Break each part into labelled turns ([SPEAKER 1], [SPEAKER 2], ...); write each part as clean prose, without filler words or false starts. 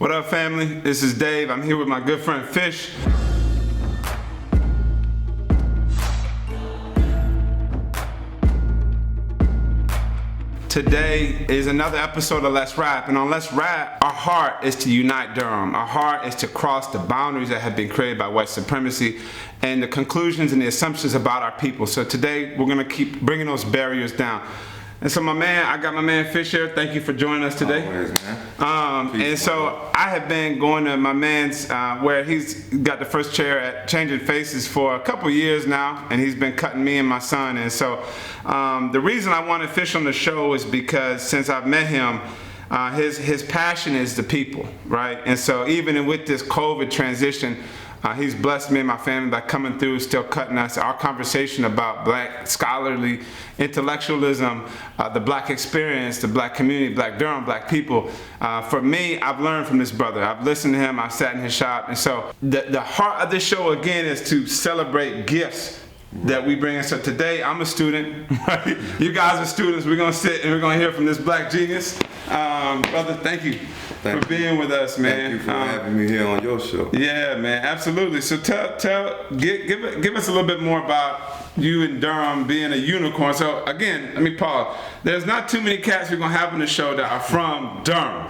[SPEAKER 1] What up, family? This is Dave. I'm here with my good friend Fish. Today is another episode of Let's Rap, and on Let's Rap, our heart is to unite Durham. Our heart is to cross the boundaries that have been created by white supremacy and the conclusions and the assumptions about our people. So today, we're gonna keep bringing those barriers down. And so I got my man Fish here. Thank you for joining us today.
[SPEAKER 2] Always, man.
[SPEAKER 1] And so I have been going to my man's where he's got the first chair at Changing Faces for a couple years now, and he's been cutting me and my son. And so the reason I wanted Fish on the show is because since I've met him, his passion is the people, right? And so even with this COVID transition, he's blessed me and my family by coming through, still cutting us. Our conversation about black scholarly intellectualism, the black experience, the black community, black Durham, black people. For me, I've learned from this brother. I've listened to him, I've sat in his shop. And so the heart of this show, again, is to celebrate gifts that we bring in. So today, I'm a student. You guys are students. We're going to sit and we're going to hear from this black genius. Brother, thank you for being with us, man.
[SPEAKER 2] Thank you for having me here on your show.
[SPEAKER 1] Yeah, man, absolutely. So give us a little bit more about you and Durham being a unicorn. So again, let me pause. There's not too many cats we're gonna have on the show that are from Durham.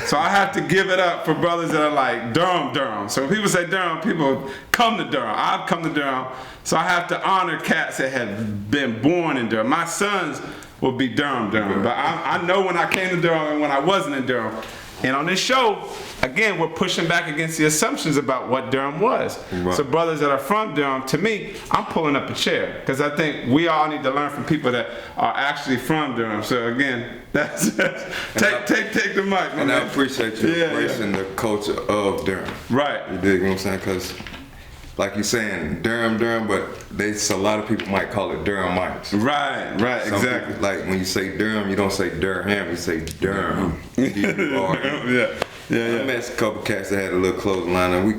[SPEAKER 1] So I have to give it up for brothers that are like Durham. So when people say Durham, people come to Durham. I've come to Durham. So I have to honor cats that have been born in Durham. My sons will be Durham. But I know when I came to Durham and when I wasn't in Durham. And on this show, again, we're pushing back against the assumptions about what Durham was. Right. So brothers that are from Durham, to me, I'm pulling up a chair because I think we all need to learn from people that are actually from Durham. So again, take the mic, man.
[SPEAKER 2] And I appreciate you embracing the culture of Durham.
[SPEAKER 1] Right.
[SPEAKER 2] You dig what I'm saying? Because like you're saying, Durham, but a lot of people might call it Durhamites.
[SPEAKER 1] Right, exactly.
[SPEAKER 2] People, like when you say Durham, you don't say Durham, you say Durham. Yeah. I met a couple cats that had a little clothing line, and we,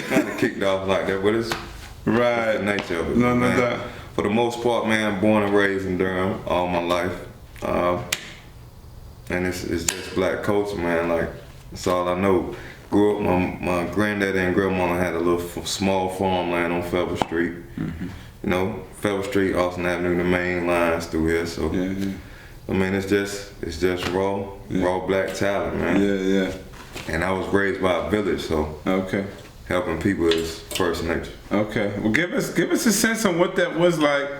[SPEAKER 2] kind of kicked off like that. But it's the nature of it.
[SPEAKER 1] No doubt.
[SPEAKER 2] For the most part, man, born and raised in Durham all my life, and it's just black culture, man. Like that's all I know. Grew up, my granddaddy and grandmama had a little small farmland on Feather Street. Mm-hmm. Feather Street, Austin Avenue, the main lines through here. So, I mean, it's just raw black talent, man.
[SPEAKER 1] Yeah.
[SPEAKER 2] And I was raised by a village, so helping people is first nature. Okay,
[SPEAKER 1] well, give us a sense on what that was like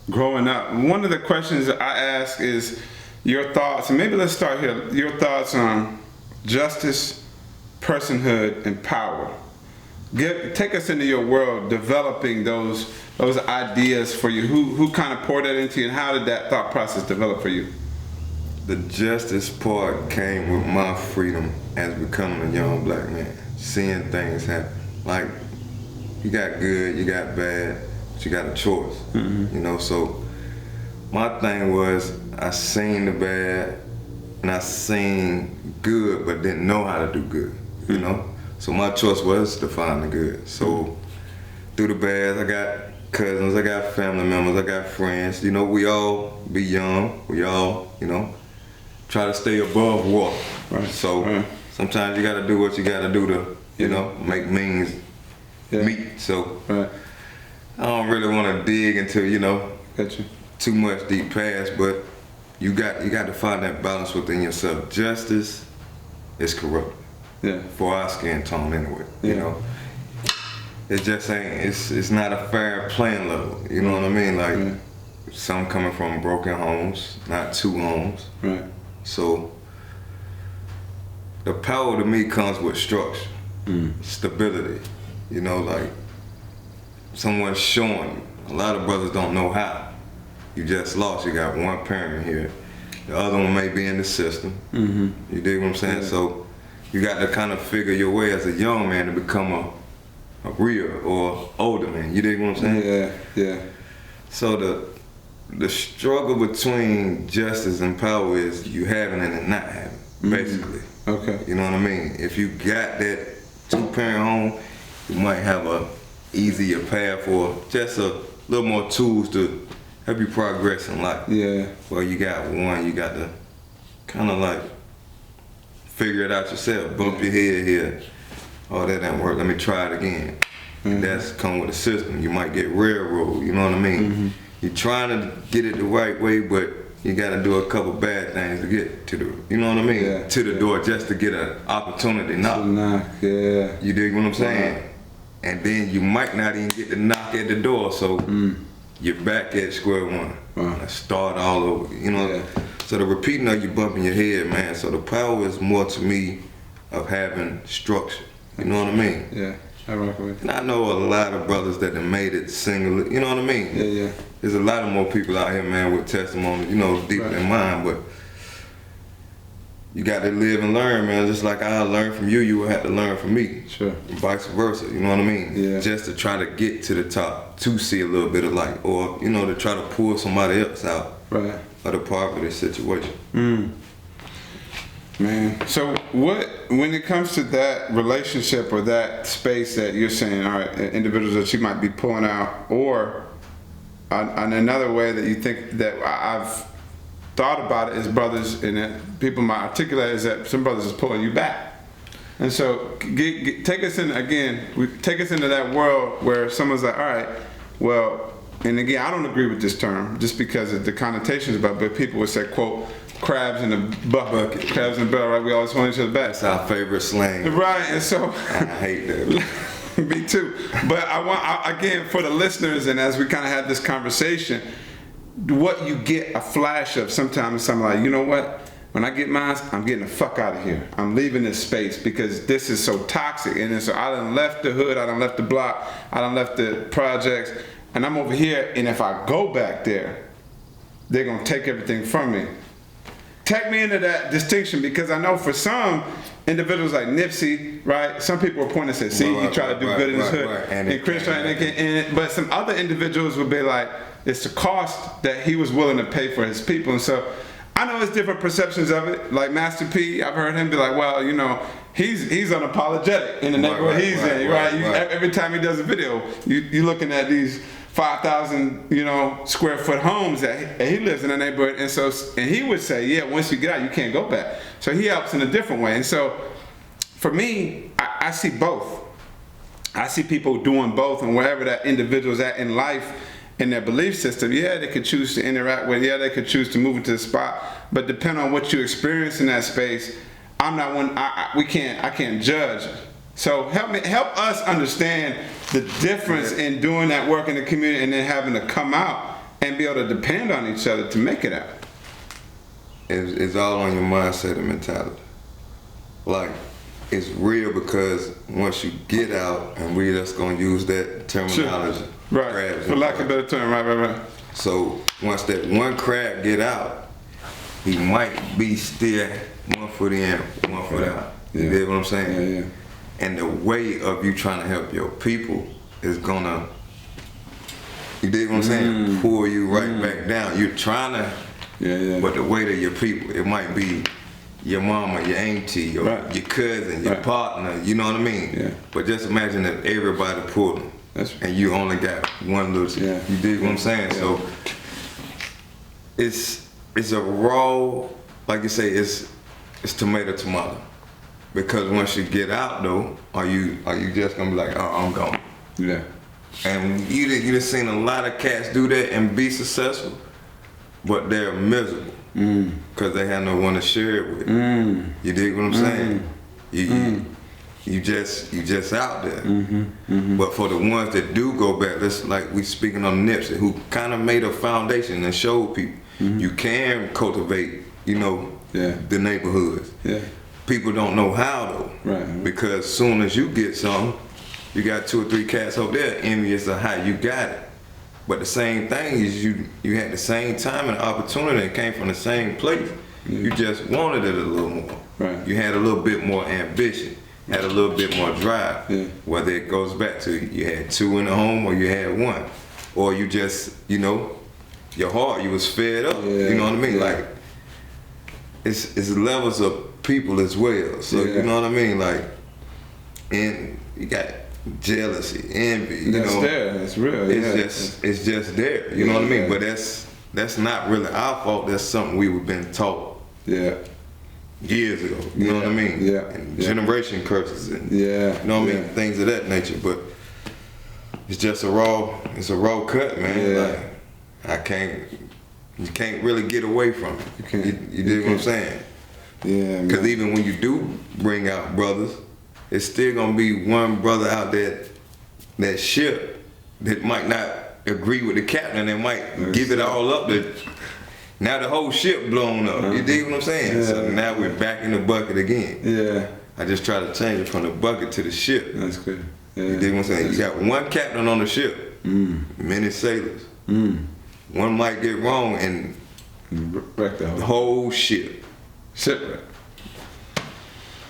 [SPEAKER 1] growing up. One of the questions that I ask is your thoughts, and maybe let's start here. Your thoughts on justice, personhood, and power. Take us into your world, developing those ideas for you. Who kind of poured that into you, and how did that thought process develop for you?
[SPEAKER 2] The justice part came with my freedom as becoming a young black man, seeing things happen. Like, you got good, you got bad, but you got a choice. Mm-hmm. So my thing was I seen the bad and I seen good, but didn't know how to do good. So my choice was to find the good. So through the bad, I got cousins, I got family members, I got friends. We all be young. We all, try to stay above water. Right. So sometimes you got to do what you got to do to, make means meet. So I don't really want to dig into, too much deep past, but you got to find that balance within yourself. Justice is corrupt. Yeah. For our skin tone anyway. It just ain't, it's not a fair playing level. You know what I mean? Like some coming from broken homes, not two homes. Right. So the power to me comes with structure, stability. Like someone showing you. A lot of brothers don't know how. You just lost, you got one parent here. The other one may be in the system. Mm-hmm. You dig what I'm saying? Yeah. So you got to kind of figure your way as a young man to become a real or older man. You dig what I'm saying?
[SPEAKER 1] Yeah.
[SPEAKER 2] So the struggle between justice and power is you having it and not having it, basically.
[SPEAKER 1] Okay.
[SPEAKER 2] You know what I mean? If you got that two-parent home, you might have a easier path or just a little more tools to help you progress in life.
[SPEAKER 1] Yeah.
[SPEAKER 2] Well, you got one, you got to kind of like figure it out yourself. Bump your head here. Oh, that didn't work. Let me try it again. And that's come with a system. You might get railroad. You know what I mean? You're trying to get it the right way, but you got to do a couple bad things to get to the, you know what I mean?
[SPEAKER 1] Yeah.
[SPEAKER 2] To the door just to get an opportunity knock.
[SPEAKER 1] Yeah.
[SPEAKER 2] You dig what I'm saying? And then you might not even get the knock at the door, so you're back at square one. And start all over, you know?
[SPEAKER 1] Yeah.
[SPEAKER 2] So the repeating of you bumping your head, man, so the power is more to me of having structure. You know what I mean?
[SPEAKER 1] Yeah. I rock with
[SPEAKER 2] And I know a lot of brothers that have made it single, you know what I mean?
[SPEAKER 1] Yeah.
[SPEAKER 2] There's a lot of more people out here, man, with testimony, you know, deeper than mine, but you got to live and learn, man. Just like I learned from you, you will have to learn from me.
[SPEAKER 1] Sure.
[SPEAKER 2] And vice versa, you know what I mean?
[SPEAKER 1] Yeah.
[SPEAKER 2] Just to try to get to the top, to see a little bit of light, or, you know, to try to pull somebody else out
[SPEAKER 1] Right.
[SPEAKER 2] of the poverty situation.
[SPEAKER 1] Man, so when it comes to that relationship or that space that you're saying, all right, individuals that you might be pulling out, or on another way that you think that I've thought about it is brothers, and that people might articulate is that some brothers is pulling you back. And so take us in again, take us into that world where someone's like, all right, well, and again, I don't agree with this term just because of the connotations about, but people would say, quote, crabs in the bucket, crabs in the barrel, right? We always want each other back.
[SPEAKER 2] That's our favorite slang.
[SPEAKER 1] Right, and so
[SPEAKER 2] I hate that.
[SPEAKER 1] me too. But again, for the listeners, and as we kind of had this conversation, what you get a flash of sometimes, something like, you know what? When I get mine, I'm getting the fuck out of here. I'm leaving this space because this is so toxic. And then so I done left the hood, I done left the block, I done left the projects, and I'm over here, and if I go back there, they're gonna take everything from me. Take me into that distinction, because I know for some individuals like Nipsey, right? Some people are pointing and say, see, he tried to do good in his hood. And Christian, but some other individuals would be like, it's the cost that he was willing to pay for his people. And so I know it's different perceptions of it. Like Master P, I've heard him be like, well, you know, he's unapologetic in the neighborhood he's in, right? Every time he does a video, you're looking at these 5,000, you know, square foot homes that he lives in the neighborhood, and he would say, yeah, once you get out, you can't go back. So he helps in a different way. And so for me, I see both. I see people doing both, and wherever that individual's at in life, in their belief system, yeah, they could choose to interact with, yeah, they could choose to move into the spot, but depending on what you experience in that space, I'm not one. I can't judge. So help us understand the difference in doing that work in the community and then having to come out and be able to depend on each other to make it out.
[SPEAKER 2] It's all on your mindset and mentality. Like, it's real because once you get out, and we just gonna use that terminology.
[SPEAKER 1] Sure. Right, for lack of a better term, right.
[SPEAKER 2] So once that one crab get out, he might be still 1 foot in, 1 foot out. You get what I'm saying?
[SPEAKER 1] Yeah.
[SPEAKER 2] And the way of you trying to help your people is gonna, you dig what I'm saying? Pull you right back down. You're trying to, but the weight of your people, it might be your mama, your auntie, your cousin, your partner, you know what I mean?
[SPEAKER 1] Yeah.
[SPEAKER 2] But just imagine that everybody pulled them. And you only got one little, you dig what I'm saying? Yeah. So it's a raw, like you say, it's tomato. Because once you get out though, are you just gonna be like, oh, I'm gone?
[SPEAKER 1] Yeah.
[SPEAKER 2] And you done seen a lot of cats do that and be successful, but they're miserable because they have no one to share it with. You dig what I'm saying? You just out there. But for the ones that do go back, that's like we speaking on Nipsey, who kind of made a foundation and showed people you can cultivate, you know, the neighborhoods. Yeah. People don't know how though. Right. Because as soon as you get some, you got 2 or 3 cats over there envious of how you got it. But the same thing is you had the same time and opportunity and came from the same place. You just wanted it a little more. Right. You had a little bit more ambition. Had a little bit more drive, whether it goes back to you had 2 in the home or you had 1, or you just, you know, your heart, you was fed up, you know what I mean? Like, it's levels of people as well, so you know what I mean? Like, and you got jealousy, envy, you know.
[SPEAKER 1] There, it's real.
[SPEAKER 2] It's just there, you know what I mean? But that's not really our fault, that's something we were been taught. Yeah. years ago. You know what I mean?
[SPEAKER 3] Yeah.
[SPEAKER 2] And generation curses and
[SPEAKER 3] Yeah.
[SPEAKER 2] you know what I mean? Things of that nature. But it's just a raw cut, man.
[SPEAKER 3] Yeah.
[SPEAKER 2] Like you can't really get away from it. You dig what I'm saying?
[SPEAKER 3] Yeah.
[SPEAKER 2] Because even when you do bring out brothers, it's still gonna be one brother out there that ship that might not agree with the captain and might give it all up. Now the whole ship blown up. You dig what I'm saying?
[SPEAKER 3] Yeah.
[SPEAKER 2] So now we're back in the bucket again.
[SPEAKER 3] Yeah.
[SPEAKER 2] I just try to change it from the bucket to the ship.
[SPEAKER 3] That's good. Yeah.
[SPEAKER 2] You dig what I'm saying? You got one captain on the ship, many sailors. One might get wrong and
[SPEAKER 3] Wreck the
[SPEAKER 2] the whole ship.
[SPEAKER 3] shipwreck.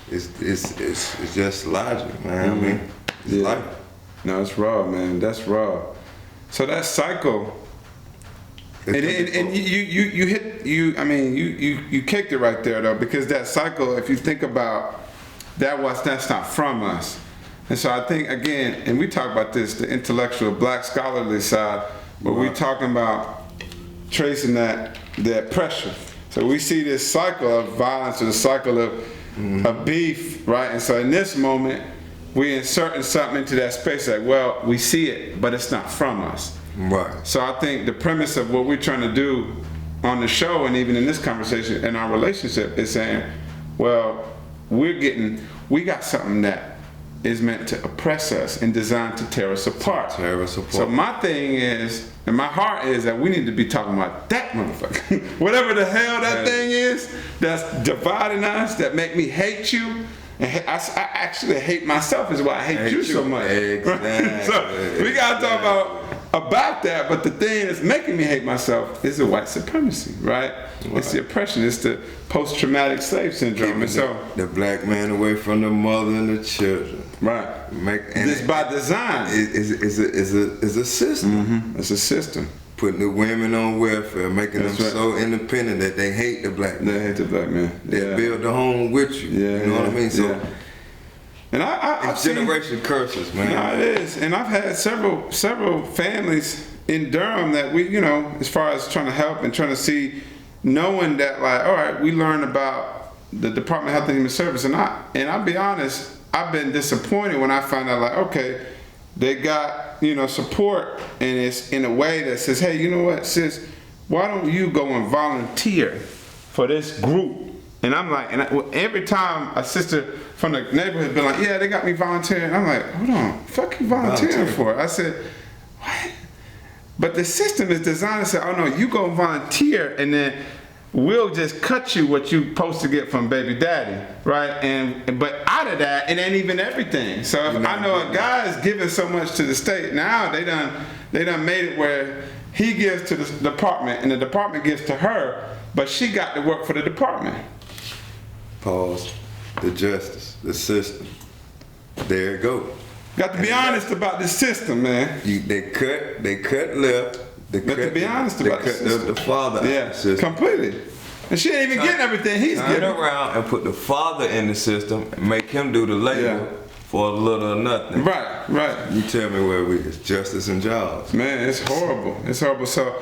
[SPEAKER 2] It's just logic, man. I mean, it's life.
[SPEAKER 3] No, it's raw, man. That's raw. So that cycle, and you kicked it right there though, because that cycle, if you think about that's not from us. And so I think again, and we talk about this, the intellectual black scholarly side, but we're talking about tracing that pressure. So we see this cycle of violence or the cycle of beef, right? And so in this moment, we're inserting something into that space like, well, we see it, but it's not from us.
[SPEAKER 2] Right.
[SPEAKER 3] So I think the premise of what we're trying to do on the show and even in this conversation in our relationship is saying, well, we got something that is meant to oppress us and designed to tear us apart. So my thing is, and my heart is that we need to be talking about that motherfucker. Whatever the hell that thing is that's dividing us, that make me hate you. And I actually hate myself is why I hate you so much.
[SPEAKER 2] Exactly.
[SPEAKER 3] So we gotta talk about that, but the thing that's making me hate myself is the white supremacy, right? It's the oppression, it's the post-traumatic slave syndrome. And so
[SPEAKER 2] the black man away from the mother and the children.
[SPEAKER 3] Right.
[SPEAKER 2] This
[SPEAKER 3] by design.
[SPEAKER 2] Is a system.
[SPEAKER 3] It's a system.
[SPEAKER 2] Putting the women on welfare, making them so independent that they hate the black man.
[SPEAKER 3] They hate the black man.
[SPEAKER 2] They build the home with you. You know what I mean? So
[SPEAKER 3] and I've seen
[SPEAKER 2] generation curses, man.
[SPEAKER 3] No, it is. And I've had several families in Durham that we, you know, as far as trying to help and trying to see, knowing that like, all right, we learned about the Department of Health and Human Service, and I'll be honest, I've been disappointed when I find out like, okay, they got, you know, support, and it's in a way that says, hey, you know what, sis, why don't you go and volunteer for this group? And I'm like, every time a sister from the neighborhood been like, yeah, they got me volunteering. I'm like, hold on, fuck you volunteering for? I said, what? But the system is designed to say, oh no, you go volunteer, and then we'll just cut you what you supposed to get from baby daddy, right? But out of that, it ain't even everything. So if I know a guy is giving so much to the state, now they done made it where he gives to the department and the department gives to her, but she got to work for the department.
[SPEAKER 2] Pause. The justice, the system. There it go.
[SPEAKER 3] Got to be honest about the system, man.
[SPEAKER 2] They cut left.
[SPEAKER 3] To be honest about
[SPEAKER 2] the father out the system.
[SPEAKER 3] Completely. And she ain't even getting everything he's
[SPEAKER 2] Turn
[SPEAKER 3] getting.
[SPEAKER 2] around and put the father in the system and make him do the labor for a little or nothing.
[SPEAKER 3] Right.
[SPEAKER 2] You tell me where it's justice and jobs.
[SPEAKER 3] Man, it's horrible. It's horrible. So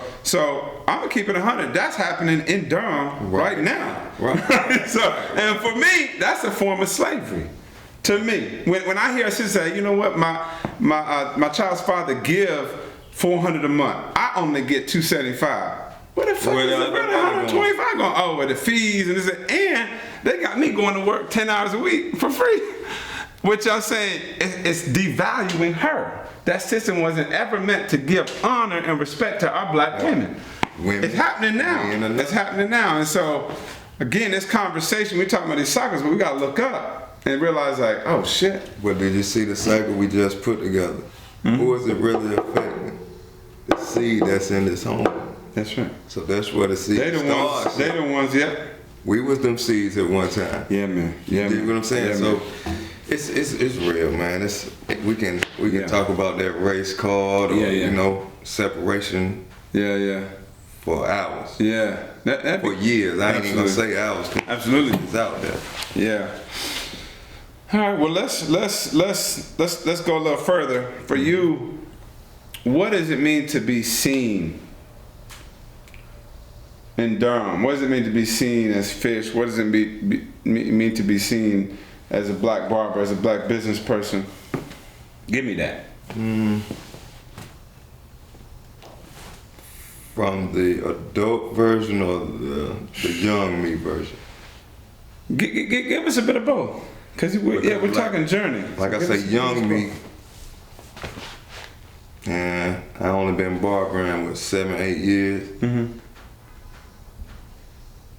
[SPEAKER 3] I'm gonna keep it 100. That's happening in Durham right now.
[SPEAKER 2] Right.
[SPEAKER 3] And for me, that's a form of slavery. To me, when I hear a sister say, you know what, my child's father give $400 a month, I only get $275. Where the fuck is the $125 going? Oh, with the fees and this, and they got me going to work 10 hours a week for free. Which I'm saying, it's devaluing her. That system wasn't ever meant to give honor and respect to our black women. It's happening now. It's happening now. And so, again, this conversation, we're talking about these cycles, but we got to look up and realize like, oh shit.
[SPEAKER 2] But did you see the cycle we just put together? Who is it really affecting? The seed that's in this home.
[SPEAKER 3] That's right.
[SPEAKER 2] So that's where the seed starts.
[SPEAKER 3] They the ones, yeah.
[SPEAKER 2] We was them seeds at one time.
[SPEAKER 3] Yeah, man.
[SPEAKER 2] You know what I'm saying? Yeah, so it's real, man. We can talk about that race card or you know, separation.
[SPEAKER 3] Yeah.
[SPEAKER 2] For hours.
[SPEAKER 3] Yeah.
[SPEAKER 2] For years. I ain't even gonna say hours.
[SPEAKER 3] Absolutely.
[SPEAKER 2] It's out there.
[SPEAKER 3] Yeah. All right. Well, let's go a little further. For you, what does it mean to be seen? in Durham? What does it mean to be seen as Fish? What does it mean to be seen as a black barber, as a black business person? Give me that.
[SPEAKER 2] From the adult version or the young me version?
[SPEAKER 3] Give us a bit of both. Because we're talking journey.
[SPEAKER 2] Like I say, young me, and I only been barbering with 7, 8 years.
[SPEAKER 3] Mm-hmm.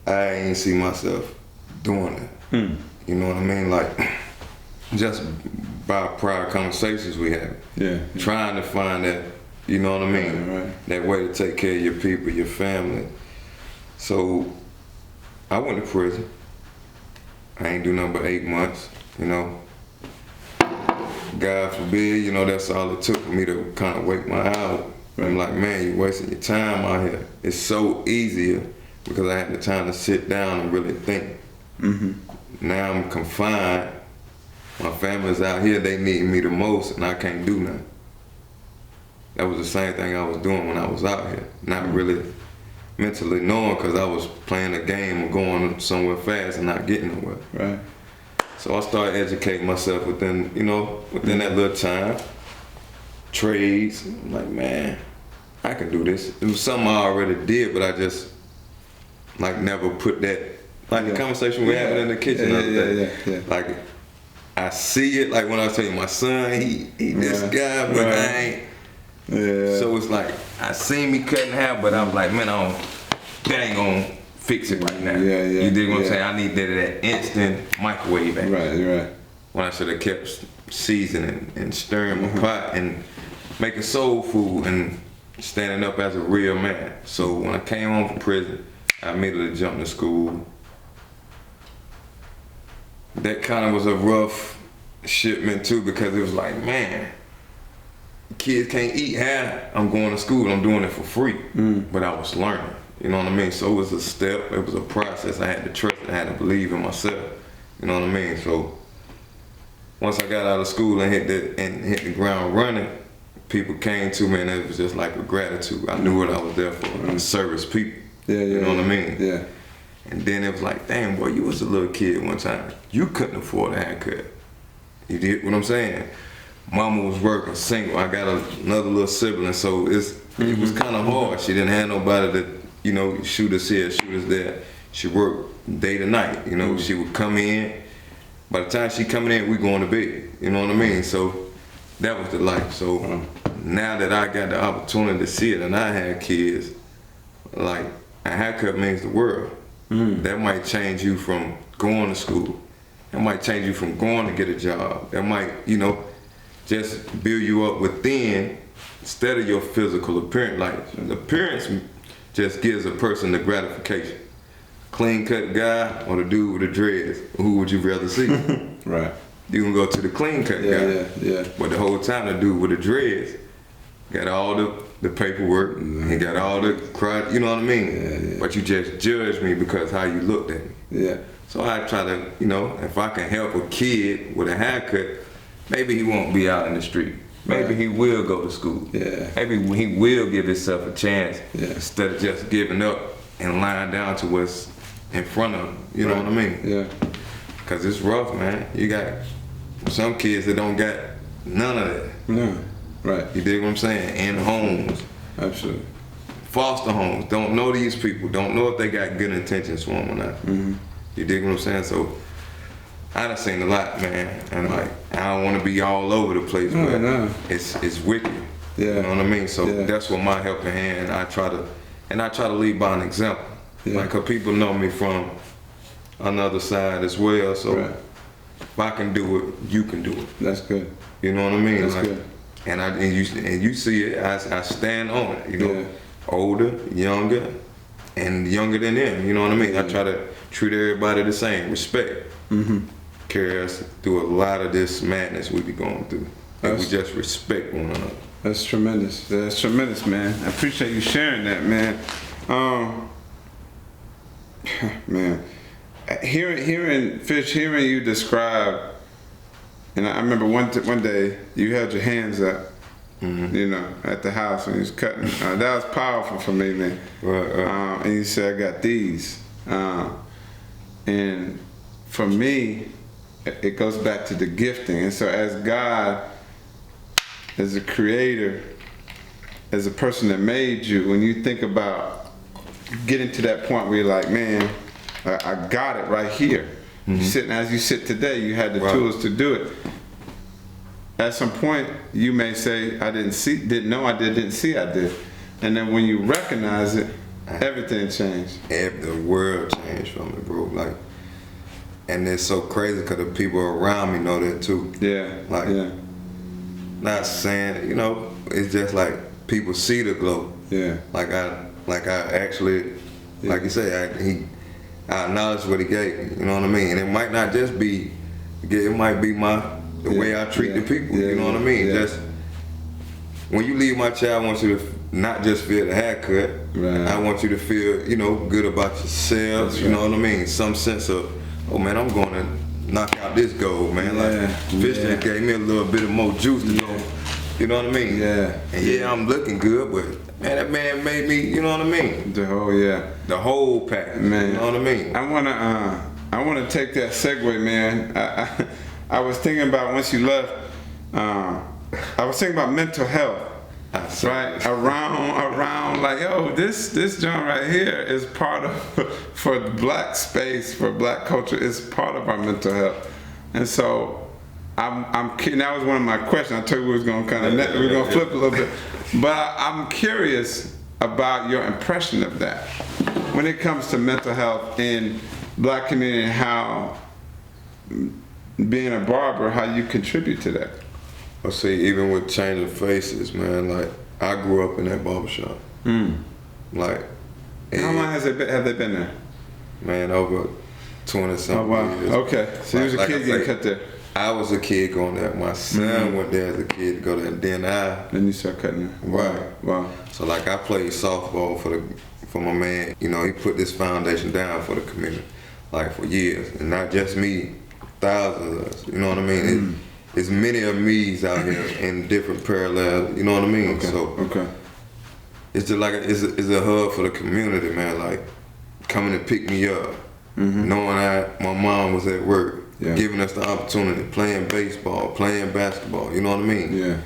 [SPEAKER 2] I ain't see myself doing it. You know what I mean? Like, just by prior conversations we had.
[SPEAKER 3] Yeah.
[SPEAKER 2] Trying to find that, you know what I mean?
[SPEAKER 3] Right.
[SPEAKER 2] That way to take care of your people, your family. So, I went to prison. I ain't do nothing but 8 months, you know. God forbid, you know, that's all it took for me to kind of wake my eye up. I'm like, man, you're wasting your time out here. It's so easier because I had the time to sit down and really think.
[SPEAKER 3] Mm-hmm.
[SPEAKER 2] Now I'm confined. My family's out here, they need me the most, and I can't do nothing. That was the same thing I was doing when I was out here. Not really mentally knowing, because I was playing a game of going somewhere fast and not getting nowhere.
[SPEAKER 3] Right.
[SPEAKER 2] So I started educating myself within that little time. Trades. I'm like, man, I can do this. It was something I already did, but I just never put that, the conversation we're having in the kitchen the other day.
[SPEAKER 3] Yeah.
[SPEAKER 2] Like, I see it, like when I was telling you my son, he this guy, but I ain't.
[SPEAKER 3] Yeah.
[SPEAKER 2] So it's like, I seen me cutting hair, but I'm like, man, that ain't gonna fix it right now.
[SPEAKER 3] Yeah.
[SPEAKER 2] You dig what I'm saying? I need that instant microwave action.
[SPEAKER 3] Right.
[SPEAKER 2] When I should have kept seasoning and stirring my pot and making soul food and standing up as a real man. So when I came home from prison, I immediately jumped to school. That kind of was a rough shipment too, because it was like, man, kids can't eat hair. I'm going to school, I'm doing it for free. But I was learning, you know what I mean? So it was a step, it was a process. I had to trust it, I had to believe in myself, you know what I mean? So once I got out of school and hit the ground running, people came to me and it was just like a gratitude. I knew what I was there for, to service people. You know what I mean?
[SPEAKER 3] Yeah.
[SPEAKER 2] And then it was like, damn boy, you was a little kid one time. You couldn't afford a haircut. You did what I'm saying? Mama was working, single. I got another little sibling, so it was kind of hard. She didn't have nobody to, shoot us here, shoot us there. She worked day to night, She would come in. By the time she coming in, we going to bed. You know what I mean? So that was the life. So now that I got the opportunity to see it, and I had kids, like, a haircut means the world. That might change you from going to school. That might change you from going to get a job. That might, just build you up within instead of your physical appearance. Like, the appearance just gives a person the gratification. Clean cut guy or the dude with the dreads, who would you rather see?
[SPEAKER 3] Right.
[SPEAKER 2] You can go to the clean cut guy.
[SPEAKER 3] Yeah.
[SPEAKER 2] But the whole time the dude with the dreads got all the paperwork, he got all the crowd, you know what I mean?
[SPEAKER 3] Yeah.
[SPEAKER 2] But you just judge me because how you looked at me.
[SPEAKER 3] Yeah.
[SPEAKER 2] So I try to, if I can help a kid with a haircut, maybe he won't be out in the street. Maybe he will go to school.
[SPEAKER 3] Yeah.
[SPEAKER 2] Maybe he will give himself a chance
[SPEAKER 3] instead
[SPEAKER 2] of just giving up and lying down to what's in front of him. You know what I mean?
[SPEAKER 3] Yeah.
[SPEAKER 2] Cause it's rough, man. You got some kids that don't got none of that.
[SPEAKER 3] No. Right.
[SPEAKER 2] You dig what I'm saying? In homes.
[SPEAKER 3] Absolutely.
[SPEAKER 2] Foster homes. Don't know these people. Don't know if they got good intentions for them or not. You dig what I'm saying? So I done seen a lot, man. And like, I don't want to be all over the place, but it's wicked.
[SPEAKER 3] Yeah.
[SPEAKER 2] You know what I mean? So that's what my helping hand. I try to lead by an example.
[SPEAKER 3] Yeah.
[SPEAKER 2] Like, 'cause people know me from another side as well. So if I can do it, you can do it.
[SPEAKER 3] That's good.
[SPEAKER 2] You know what I mean?
[SPEAKER 3] That's good.
[SPEAKER 2] And you see it. I stand on it. Older, younger, and younger than them. You know what I mean? I try to treat everybody the same. Respect. Carry us through a lot of this madness we be going through. And we just respect one another.
[SPEAKER 3] That's tremendous. That's tremendous, man. I appreciate you sharing that, man. Man, hearing you describe, and I remember one day you held your hands up you know, at the house when he was cutting. That was powerful for me, man.
[SPEAKER 2] Right.
[SPEAKER 3] And he said, I got these. And for me, it goes back to the gifting. And so as God, as a creator, as a person that made you, when you think about getting to that point where you're like, man, I got it right here. Sitting as you sit today, you had the tools to do it. At some point, you may say, I didn't know I did, didn't see I did. And then when you recognize it, everything changed.
[SPEAKER 2] The world changed from it, bro. Like, and it's so crazy because the people around me know that too.
[SPEAKER 3] Yeah.
[SPEAKER 2] Like, not saying, you know, it's just like people see the glow.
[SPEAKER 3] Yeah.
[SPEAKER 2] Like I actually, like you say, I acknowledge what he gave me. You know what I mean? And it might not just be, it might be the way I treat the people. You know what I mean? Just when you leave my child, I want you to not just feel the haircut.
[SPEAKER 3] Right.
[SPEAKER 2] I want you to feel, you know, good about yourself.
[SPEAKER 3] That's
[SPEAKER 2] you know what I mean? Some sense of, oh man, I'm going to knock out this goal, man. Like Fish just gave me a little bit of more juice to go. You know what I mean?
[SPEAKER 3] Yeah.
[SPEAKER 2] And I'm looking good, but man, that man made me. You know what I mean?
[SPEAKER 3] The whole
[SPEAKER 2] package.
[SPEAKER 3] Man.
[SPEAKER 2] You know what I mean?
[SPEAKER 3] I wanna take that segue, man. I was thinking about once you left. I was thinking about mental health. Right around like, yo, this joint right here is part of for the black space, for black culture, is part of our mental health. And so I'm kidding. That was one of my questions. I told you we was gonna flip a little bit, but I'm curious about your impression of that when it comes to mental health in black community and how being a barber, how you contribute to that.
[SPEAKER 2] I see, even with changing faces, man, like, I grew up in that barbershop. Like,
[SPEAKER 3] how long have they been there?
[SPEAKER 2] Man, over 20-something years.
[SPEAKER 3] Okay, so you was a kid getting cut there.
[SPEAKER 2] I was a kid going there. My son went there as a kid to go there, and
[SPEAKER 3] then you start cutting there.
[SPEAKER 2] Right.
[SPEAKER 3] Wow.
[SPEAKER 2] So like, I played softball for my man. You know, he put this foundation down for the community, like, for years, and not just me, thousands of us. You know what I mean? There's many of me's out here in different parallels. You know what I mean?
[SPEAKER 3] Okay.
[SPEAKER 2] It's just like it's a hub for the community, man. Like, coming to pick me up, knowing my mom was at work, giving us the opportunity, playing baseball, playing basketball. You know what I mean?
[SPEAKER 3] Yeah.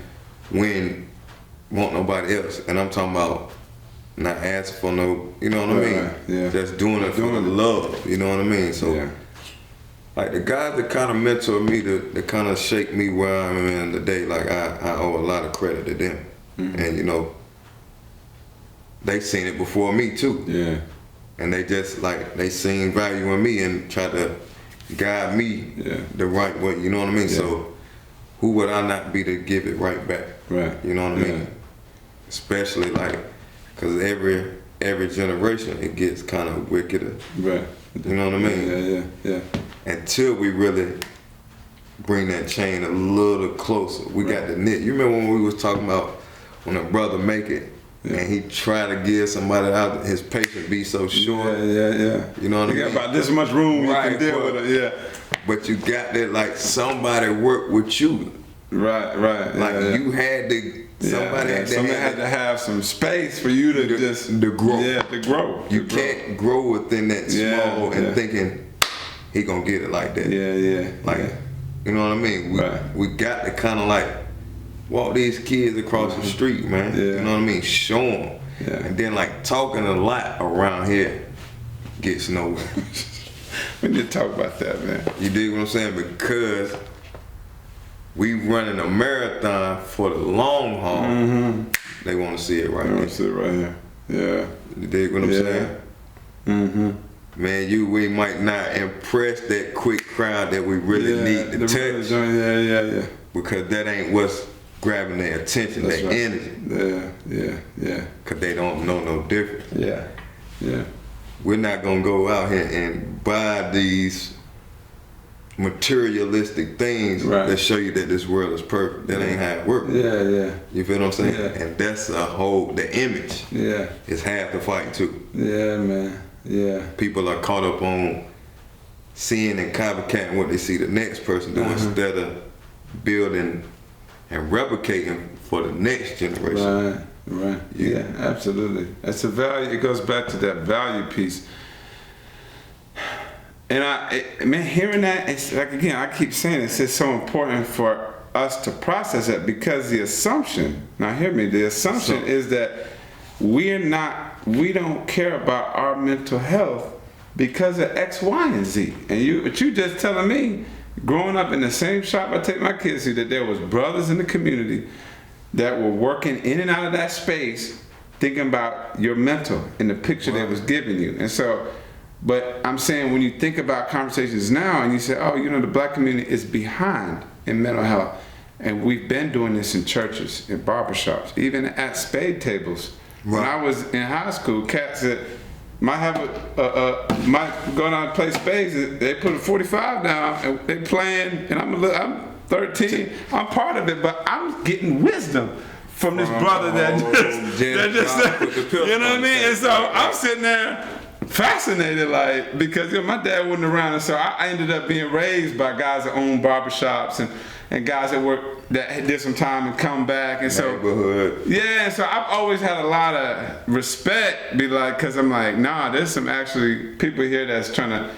[SPEAKER 2] When want nobody else, and I'm talking about not asking for no. You know what I mean?
[SPEAKER 3] Yeah.
[SPEAKER 2] Just doing it for the love. You know what I mean? So. Like, the guys that kind of mentor me, that kind of shake me where I'm in today, like, I owe a lot of credit to them. And, you know, they seen it before me, too.
[SPEAKER 3] Yeah.
[SPEAKER 2] And they just, like, they seen value in me and try to guide me the right way, you know what I mean? So, who would I not be to give it right back?
[SPEAKER 3] Right.
[SPEAKER 2] You know what I mean? Especially, like, because every generation, it gets kind of wickeder.
[SPEAKER 3] Right.
[SPEAKER 2] You know what I mean?
[SPEAKER 3] Yeah.
[SPEAKER 2] Until we really bring that chain a little closer. We got the knit. You remember when we was talking about when a brother make it and he try to give somebody out, his patient be so short.
[SPEAKER 3] Yeah.
[SPEAKER 2] You know what I mean?
[SPEAKER 3] You got about this much room you can deal with it,
[SPEAKER 2] But you got that, like, somebody work with you.
[SPEAKER 3] Right.
[SPEAKER 2] Like, you had to, somebody
[SPEAKER 3] had to have some space for you to
[SPEAKER 2] grow.
[SPEAKER 3] Yeah, to grow.
[SPEAKER 2] You can't grow within that small and thinking he gonna get it like that.
[SPEAKER 3] Yeah.
[SPEAKER 2] Like, you know what I mean? We got to kind of like walk these kids across the street, man.
[SPEAKER 3] Yeah.
[SPEAKER 2] You know what I mean? Show them.
[SPEAKER 3] Yeah.
[SPEAKER 2] And then, like, talking a lot around here gets nowhere.
[SPEAKER 3] We need to talk about that, man.
[SPEAKER 2] You dig what I'm saying? Because we running a marathon for the long haul. They want to see it right here.
[SPEAKER 3] They want to see it right here. Yeah.
[SPEAKER 2] You dig what I'm saying? Man, we might not impress that quick crowd that we really need to touch.
[SPEAKER 3] Yeah.
[SPEAKER 2] Because that ain't what's grabbing their attention, their energy.
[SPEAKER 3] Yeah.
[SPEAKER 2] Because they don't know no difference.
[SPEAKER 3] Yeah.
[SPEAKER 2] We're not going to go out here and buy these materialistic things that show you that this world is perfect. That ain't how it works.
[SPEAKER 3] Yeah.
[SPEAKER 2] You feel what I'm saying?
[SPEAKER 3] Yeah.
[SPEAKER 2] And that's the image is half the fight too.
[SPEAKER 3] Yeah, man. Yeah.
[SPEAKER 2] People are caught up on seeing and copycatting what they see the next person do instead of building and replicating for the next generation.
[SPEAKER 3] Right. Yeah, absolutely. That's a value. It goes back to that value piece. And man, hearing that, it's like, again, I keep saying it's just so important for us to process that, because the assumption, now hear me, the assumption is that we don't care about our mental health because of X, Y, and Z. And but you just telling me, growing up in the same shop I take my kids to, that there was brothers in the community that were working in and out of that space, thinking about your mental and the picture they was giving you. And so, but I'm saying, when you think about conversations now and you say, oh, the black community is behind in mental health. And we've been doing this in churches, in barbershops, even at spade tables. When I was in high school, cats that might have might go down and play spades, they put a 45 down and they playing, and I'm 13, I'm part of it, but I'm getting wisdom from this brother that just you know what I mean? And so I'm sitting there fascinated, like, because my dad wasn't around, and so I ended up being raised by guys that own barbershops and guys that did some time and come back, and so yeah, so I've always had a lot of respect, because I'm like, nah, there's some actually people here that's trying to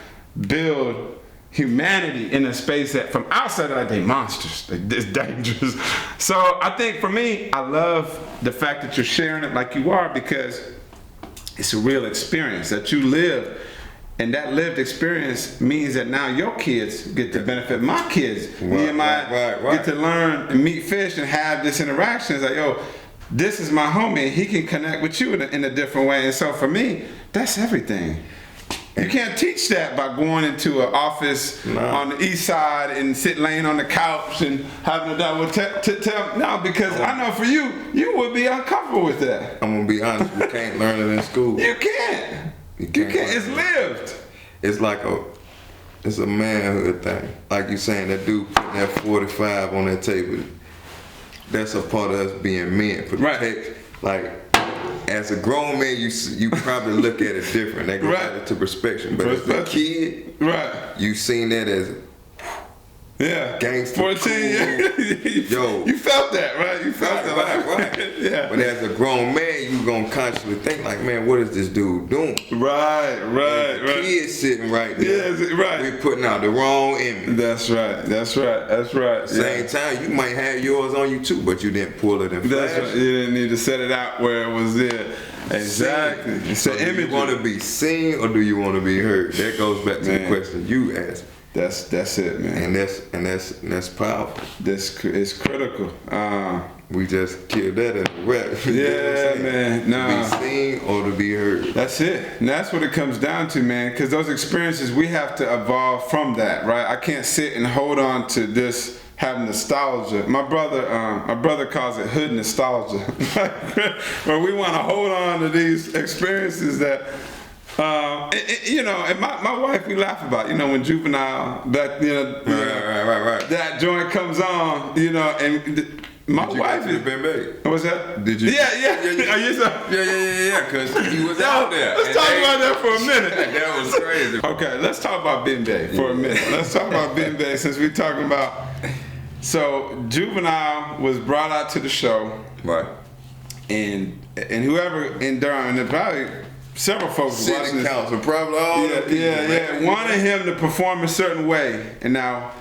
[SPEAKER 3] build humanity in a space that from outside, like, they monsters, it's dangerous. So I think for me, I love the fact that you're sharing it like you are, because it's a real experience that you live. And that lived experience means that now your kids get to benefit. My kids, get to learn and meet fish and have this interaction. It's like, yo, this is my homie. He can connect with you in a different way. And so for me, that's everything. You can't teach that by going into an office on the east side and laying on the couch and having a double no, because I know for you would be uncomfortable with that.
[SPEAKER 2] I'm gonna be honest, you can't learn it in school.
[SPEAKER 3] You can't. You can't. It's lived.
[SPEAKER 2] It's like it's a manhood thing. Like you saying, that dude putting that 45 on that table, that's a part of us being men. Like, as a grown man, you probably look at it different. That goes back to perspective. But as a kid, you seen that as gangster,
[SPEAKER 3] 14,
[SPEAKER 2] yo,
[SPEAKER 3] you felt that, right? You felt that,
[SPEAKER 2] right.
[SPEAKER 3] Yeah.
[SPEAKER 2] But as a grown man, you gonna consciously think like, man, what is this dude doing?
[SPEAKER 3] Right.
[SPEAKER 2] Kid sitting right there.
[SPEAKER 3] Yeah,
[SPEAKER 2] We putting out the wrong image.
[SPEAKER 3] That's right.
[SPEAKER 2] Same time, you might have yours on you too, but you didn't pull it in flash.
[SPEAKER 3] That's right. You didn't need to set it out where it was there. Exactly.
[SPEAKER 2] So do you want to be seen or do you want to be heard? That goes back to the question you asked.
[SPEAKER 3] That's it, man.
[SPEAKER 2] And that's powerful.
[SPEAKER 3] It's critical.
[SPEAKER 2] We just killed that in a rap.
[SPEAKER 3] Yeah, man.
[SPEAKER 2] To be seen or to be heard.
[SPEAKER 3] That's it. And that's what it comes down to, man. Because those experiences, we have to evolve from that, right? I can't sit and hold on to this having nostalgia. My brother calls it hood nostalgia. Where we want to hold on to these experiences that. And my wife, we laugh about, when Juvenile, that,
[SPEAKER 2] right.
[SPEAKER 3] that joint comes on, and my wife is
[SPEAKER 2] been big.
[SPEAKER 3] What's that?
[SPEAKER 2] Did you?
[SPEAKER 3] Yeah.
[SPEAKER 2] Because he was out there.
[SPEAKER 3] Let's talk about that for a minute.
[SPEAKER 2] That was crazy.
[SPEAKER 3] Okay, let's talk about Ben Bay for a minute. Let's talk about Ben Bay since we're talking about. So Juvenile was brought out to the show,
[SPEAKER 2] right?
[SPEAKER 3] And whoever in Durham, and probably several folks watching this.
[SPEAKER 2] Council, probably all
[SPEAKER 3] wanted him to perform a certain way. And now,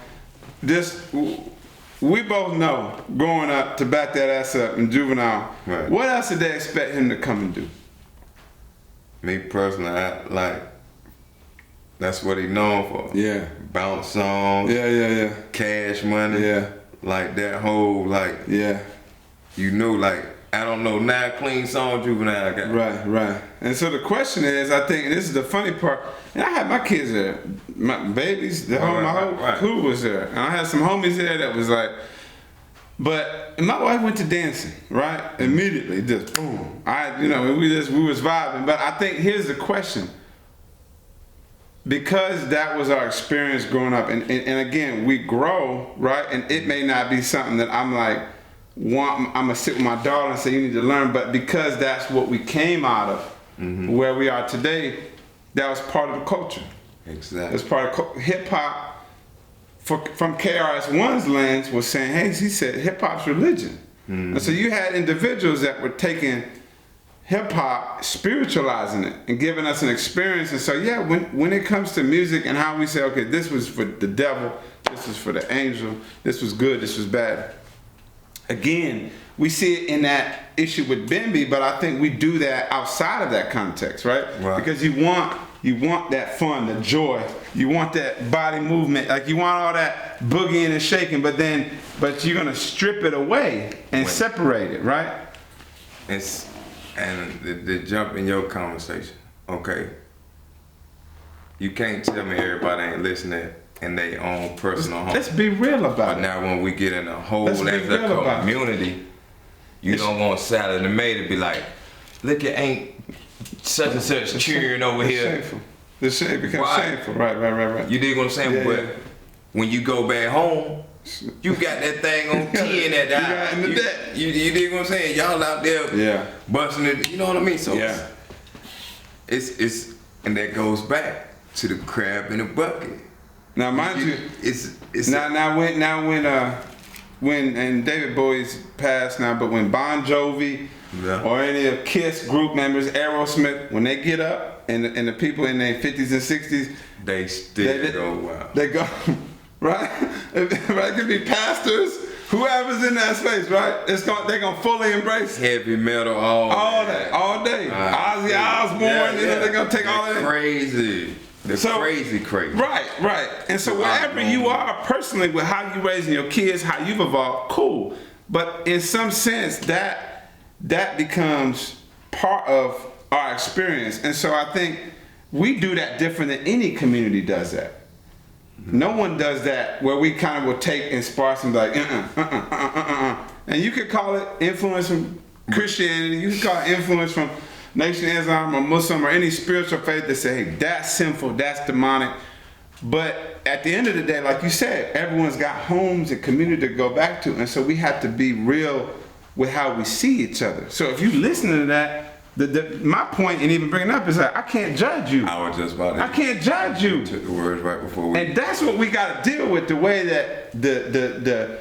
[SPEAKER 3] we both know, growing up, to back that ass up in Juvenile, what else did they expect him to come and do?
[SPEAKER 2] Me personally, that's what he known for.
[SPEAKER 3] Yeah.
[SPEAKER 2] Bounce songs.
[SPEAKER 3] Yeah.
[SPEAKER 2] Cash money.
[SPEAKER 3] Yeah.
[SPEAKER 2] Like that whole, I don't know, 9 clean songs Juvenile got.
[SPEAKER 3] Right. And so the question is, I think, and this is the funny part, and I had my kids there, my babies, my whole crew was there. And I had some homies there that was like, and my wife went to dancing, right? Immediately, just boom. We was vibing. But I think here's the question. Because that was our experience growing up, and again, we grow, right? And it may not be something that I'm like, I'm gonna sit with my daughter and say you need to learn, but because that's what we came out of, where we are today, that was part of the culture.
[SPEAKER 2] Exactly.
[SPEAKER 3] It's part of hip hop. from KRS-One's lens was saying, hey, he said hip hop's religion. And so you had individuals that were taking hip hop, spiritualizing it, and giving us an experience. And so yeah, when it comes to music and how we say, okay, this was for the devil, this was for the angel, this was good, this was bad. Again, we see it in that issue with Bimby, but I think we do that outside of that context, right? Because you want that fun, the joy, you want that body movement, like you want all that boogieing and shaking, but you're gonna strip it away and separate it, right?
[SPEAKER 2] And the jump in your conversation, okay? You can't tell me everybody ain't listening in their own personal home.
[SPEAKER 3] Let's be real about it.
[SPEAKER 2] Now when we get in a whole as a community, you don't want Salad and May to be like, look at ain't such and such cheering over here.
[SPEAKER 3] Shameful. The shame becomes shameful. Right.
[SPEAKER 2] You dig what I'm saying?
[SPEAKER 3] Yeah,
[SPEAKER 2] but when you go back home, you got that thing on 10 at that. You dig what I'm saying? Y'all out there busting it. You know what I mean? So it's and that goes back to the crab in the bucket.
[SPEAKER 3] Now, mind you, it's now when and David Bowie's passed now, but when Bon Jovi or any of Kiss group members, Aerosmith, when they get up and the people in their 50s and 60s,
[SPEAKER 2] they still go wild.
[SPEAKER 3] They go right. It could be pastors, whoever's in that space, right? They're gonna fully embrace
[SPEAKER 2] heavy metal all day.
[SPEAKER 3] Ozzy Osbourne, they're gonna take all that.
[SPEAKER 2] Crazy. Crazy.
[SPEAKER 3] Right. And so wherever you are personally with how you raising your kids, how you've evolved, cool. But in some sense, that becomes part of our experience. And so I think we do that different than any community does that. No one does that where we kind of will take and sparse and be like, And you could call it influence from Christianity, you could call it influence from Nation of Islam or Muslim or any spiritual faith that say, hey, that's sinful, that's demonic. But at the end of the day, like you said, everyone's got homes and community to go back to. And so we have to be real with how we see each other. So if you listen to that, my point in even bringing it up is that I can't judge you.
[SPEAKER 2] I was just about to.
[SPEAKER 3] I can't judge you.
[SPEAKER 2] You took the words right before we.
[SPEAKER 3] And that's what we got to deal with, the way that the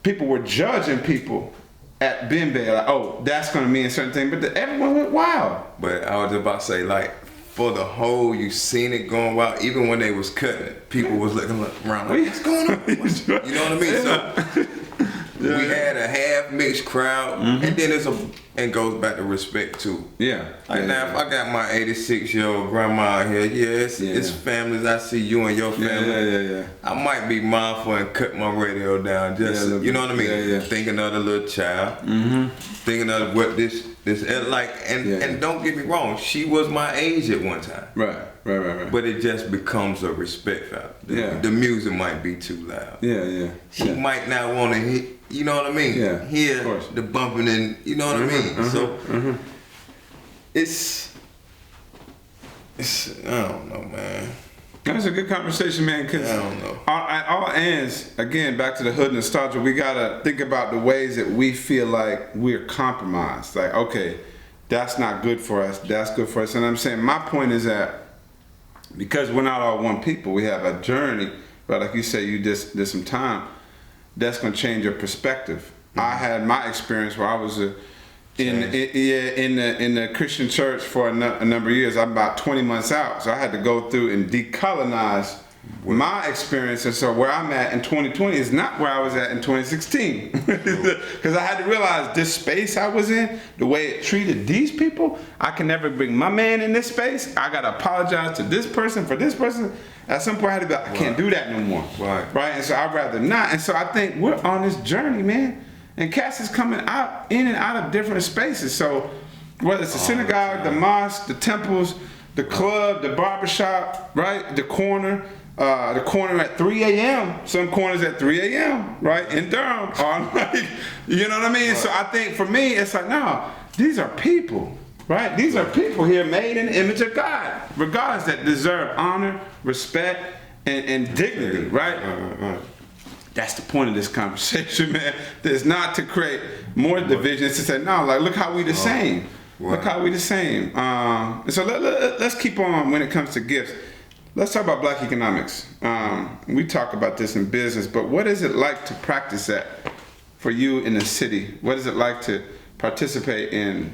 [SPEAKER 3] people were judging people at Bimby, like, oh, that's gonna mean a certain thing, but everyone went wild.
[SPEAKER 2] But I was just about to say, like, for the whole, you seen it going wild. Even when they was cutting it, people was looking around like, what's going on? You know what I mean? So we had a half mixed crowd, and then and goes back to respect too. Like now, if I got my 86-year-old grandma out here, it's families. I see you and your family. I might be mindful and cut my radio down, just you know what I mean. Thinking of the little child, thinking of what this like, and don't get me wrong, she was my age at one time.
[SPEAKER 3] Right.
[SPEAKER 2] But it just becomes a respect factor. The music might be too loud. She might not want to hit. You know what I mean? Hear the bumping and you know what I mean? So it's I don't know, man.
[SPEAKER 3] That's a good conversation, man, because
[SPEAKER 2] I don't know.
[SPEAKER 3] At all ends, again, back to the hood nostalgia, we gotta think about the ways that we feel like we're compromised. Like, okay, that's not good for us, that's good for us. And I'm saying my point is that because we're not all one people, we have a journey, but like you said, you just did some time, that's gonna change your perspective. I had my experience where I was in the Christian church for a number of years. I'm about 20 months out, so I had to go through and decolonize my experience. And so where I'm at in 2020 is not where I was at in 2016, because I had to realize this space I was in, the way it treated these people, I can never bring my man in this space. I gotta apologize to this person for this person. At some point I had to be like, I can't do that no more. Right. And so I'd rather not. And so I think we're on this journey, man. And Cass is coming out in and out of different spaces. So whether it's the synagogue, the mosque, the temples, the club, the barbershop, right? The corner at 3 a.m. Some corners at 3 a.m. right? In Durham. Like, you know what I mean? Right. So I think for me, it's like, no, these are people, right? These are people here made in the image of God, regardless, that deserve honor, respect, and dignity, right? That's the point of this conversation, man. It's not to create more division. It's to say, no, like, look how we the same. Look how we the same. So let's keep on when it comes to gifts. let's talk about Black economics. We talk about this in business, but what is it like to practice that for you in the city? What is it like to participate in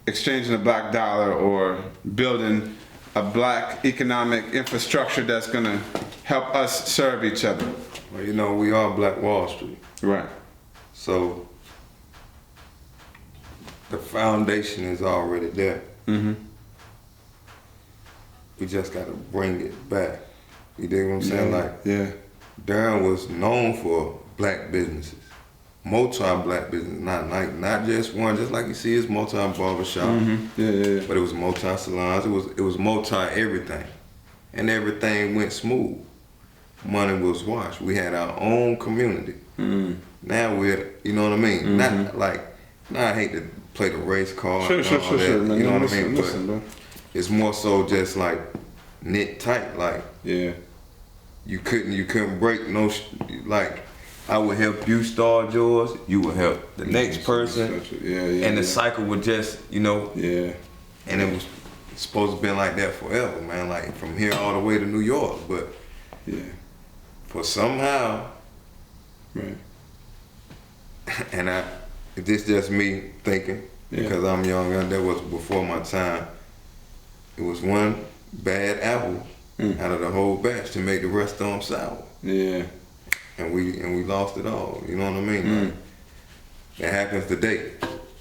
[SPEAKER 3] exchanging a black dollar or building a black economic infrastructure that's going to help us serve each other?
[SPEAKER 2] Well, you know, we are Black Wall Street.
[SPEAKER 3] Right.
[SPEAKER 2] So the foundation is already there.
[SPEAKER 3] Mm-hmm.
[SPEAKER 2] We just got to bring it back. You dig what I'm saying? Like,
[SPEAKER 3] yeah.
[SPEAKER 2] Durham was known for black businesses, multi-black business, not just one. Just like you see, it's multi-barbershop.
[SPEAKER 3] Mm-hmm. Yeah.
[SPEAKER 2] But it was multi-salons. It was multi-everything, and everything went smooth. Money was washed. We had our own community.
[SPEAKER 3] Mm-hmm.
[SPEAKER 2] Now we're, you know what I mean?
[SPEAKER 3] Mm-hmm.
[SPEAKER 2] Not like, now I hate to play the race card.
[SPEAKER 3] Sure.
[SPEAKER 2] You know what I mean?
[SPEAKER 3] Listen,
[SPEAKER 2] But
[SPEAKER 3] bro.
[SPEAKER 2] it's more so just like knit tight. Like,
[SPEAKER 3] Yeah.
[SPEAKER 2] you couldn't break no. Like, I would help you start yours. You would help the next person.
[SPEAKER 3] Yeah.
[SPEAKER 2] And the cycle would just, you know.
[SPEAKER 3] Yeah.
[SPEAKER 2] And it was supposed to be like that forever, man. Like from here all the way to New York, but
[SPEAKER 3] Yeah.
[SPEAKER 2] for somehow,
[SPEAKER 3] Right.
[SPEAKER 2] and this just me thinking because I'm young and that was before my time. It was one bad apple out of the whole batch to make the rest of them sour.
[SPEAKER 3] Yeah.
[SPEAKER 2] And we lost it all. You know what I mean? Like, that happens today.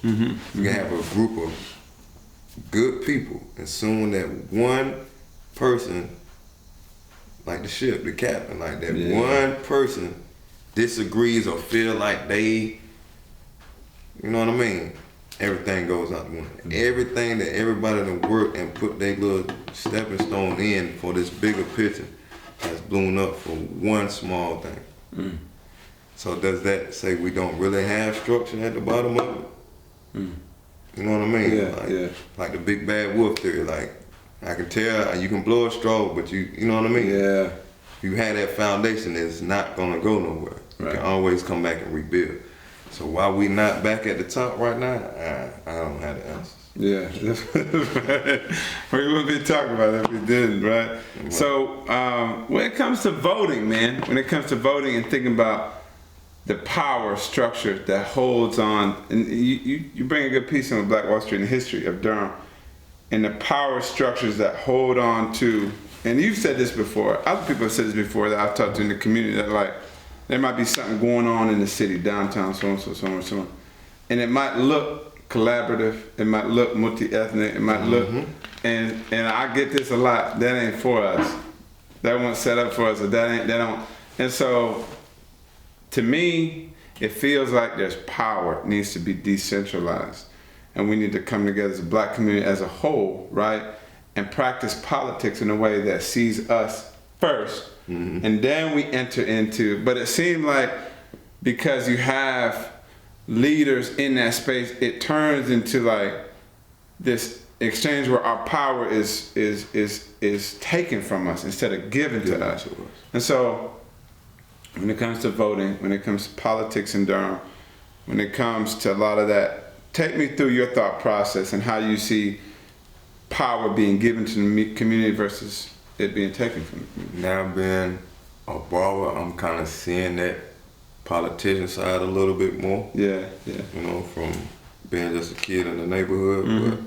[SPEAKER 2] You can have a group of good people, and soon that one person, like the ship, the captain, like that one person disagrees or feel like they, you know what I mean? Everything goes out the window. Everything that everybody done worked and put their little stepping stone in for this bigger picture has blown up for one small thing. So does that say we don't really have structure at the bottom of it? You know what I mean?
[SPEAKER 3] Yeah,
[SPEAKER 2] Like the big bad wolf theory. Like, I can tell you can blow a straw, but you know what I mean?
[SPEAKER 3] Yeah.
[SPEAKER 2] You have that foundation, it's not gonna go nowhere. You
[SPEAKER 3] Right.
[SPEAKER 2] can always come back and rebuild. So why we not back at the top right now? I don't have the answers.
[SPEAKER 3] Yeah, we wouldn't be talking about it if we didn't, right? So when it comes to voting, man, when it comes to voting and thinking about the power structure that holds on, and you bring a good piece on Black Wall Street and the history of Durham, and the power structures that hold on to, and you've said this before, other people have said this before that I've talked to in the community, that like, there might be something going on in the city, downtown, so and so, and it might look collaborative, it might look multi-ethnic, it might look, and I get this a lot, that ain't for us. That wasn't set up for us, or that don't, and so, to me, it feels like there's power, it needs to be decentralized, and we need to come together as a black community as a whole, right, and practice politics in a way that sees us first, and then we enter into, but it seemed like because you have leaders in that space, it turns into like this exchange where our power is taken from us instead of given to us. And so when it comes to voting, when it comes to politics in Durham, when it comes to a lot of that, take me through your thought process and how you see power being given to the community versus it being taken from the community.
[SPEAKER 2] Now being a barber, I'm kind of seeing that politician side a little bit more.
[SPEAKER 3] Yeah.
[SPEAKER 2] You know, from being just a kid in the neighborhood,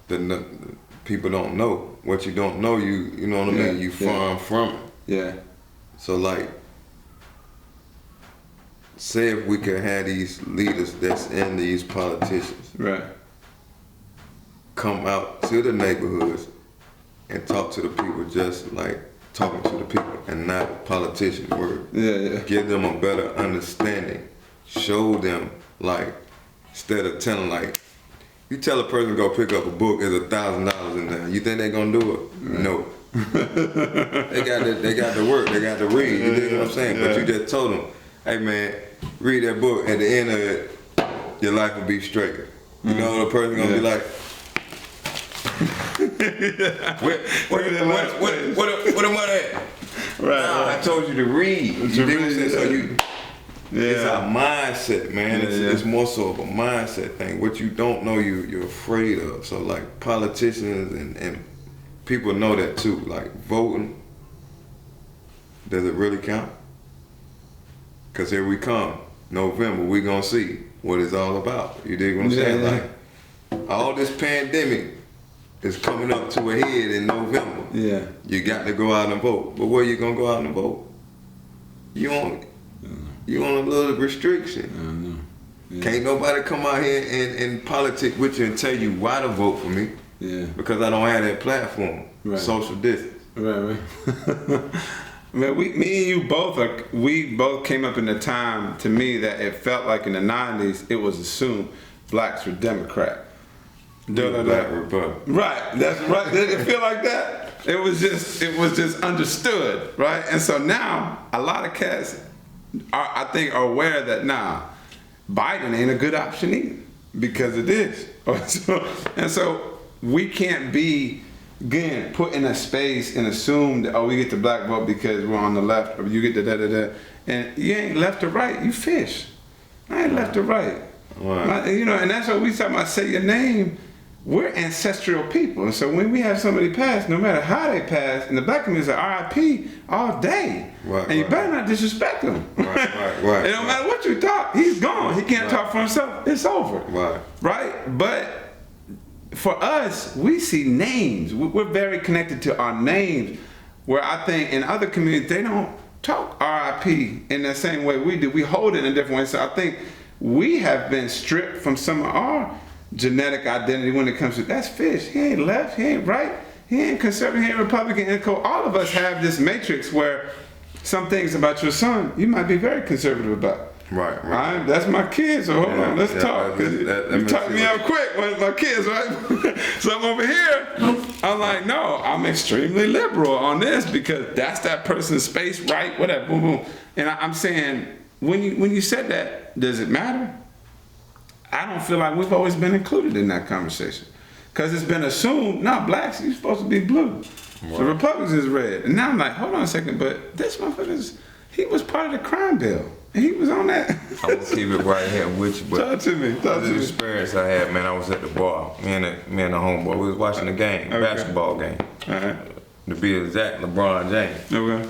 [SPEAKER 2] but the people don't know. What you don't know, you know what I mean? You farm from it.
[SPEAKER 3] Yeah.
[SPEAKER 2] So like, say if we could have these leaders that's in these politicians
[SPEAKER 3] Right.
[SPEAKER 2] come out to the neighborhoods and talk to the people just like talking to the people and not politician word.
[SPEAKER 3] Yeah.
[SPEAKER 2] Give them a better understanding. Show them, like, instead of telling, like, you tell a person to go pick up a book, there's $1,000 in there. You think they gonna do it? No. They got to work, they got to read, you know what I'm saying? But you just told them, hey man, read that book, at the end of it, your life will be straight. You know, the person gonna be like, what am I at?
[SPEAKER 3] Right.
[SPEAKER 2] Nah, I told you to read. You dig what I'm saying? So It's our mindset, man. It's more so of a mindset thing. What you don't know, you're afraid of. So like politicians and people know that too. Like voting, does it really count? Cause here we come, November. We gonna see what it's all about. You dig what I'm saying? Like all this pandemic is coming up to a head in November.
[SPEAKER 3] Yeah.
[SPEAKER 2] You got to go out and vote. But where you gonna go out and vote? You on a little restriction. Yeah. Can't nobody come out here and politic with you and tell you why to vote for me.
[SPEAKER 3] Yeah.
[SPEAKER 2] Because I don't have that platform. Right. Social distance.
[SPEAKER 3] Right. Man, me and you we both came up in a time, to me, that it felt like in the 90s, it was assumed blacks were Democrat.
[SPEAKER 2] Black Republic.
[SPEAKER 3] Right, that's right. Did it feel like that? It was just understood, right? And so now, a lot of cats, I think, are aware that Biden ain't a good option either, because it is. And so we can't be, again, put in a space and assume that, we get the black vote because we're on the left, or you get the da-da-da. And you ain't left or right, you fish. I ain't left or right. Right. And that's what we talk about, say your name. We're ancestral people. And so when we have somebody pass, no matter how they pass, and the black community is RIP all day. Right, and you better not disrespect them. Right. It don't matter what you thought, he's gone. He can't talk for himself. It's over. Right? But for us, we see names. We're very connected to our names, where I think in other communities, they don't talk RIP in the same way we do. We hold it in a different way. So I think we have been stripped from some of our genetic identity when it comes to, that's fish. He ain't left, he ain't right, he ain't conservative, he ain't Republican. And all of us have this matrix where some things about your son, you might be very conservative about. Right. That's my kid, so hold on, let's talk. You talked me out quick with my kids, right? So I'm over here, I'm like, no, I'm extremely liberal on this because that's that person's space, right? Whatever, boom, boom. And I'm saying, when you said that, does it matter? I don't feel like we've always been included in that conversation. Because it's been assumed, blacks, you're supposed to be blue. The Republicans is red. And now I'm like, hold on a second, but this motherfucker, he was part of the crime bill. And he was on that.
[SPEAKER 2] I'm gonna keep it right here with you, but
[SPEAKER 3] talk to me.
[SPEAKER 2] The experience I had, man, I was at the bar. Me and the homeboy, we was watching the game, basketball game. To be exact, LeBron James.
[SPEAKER 3] Okay.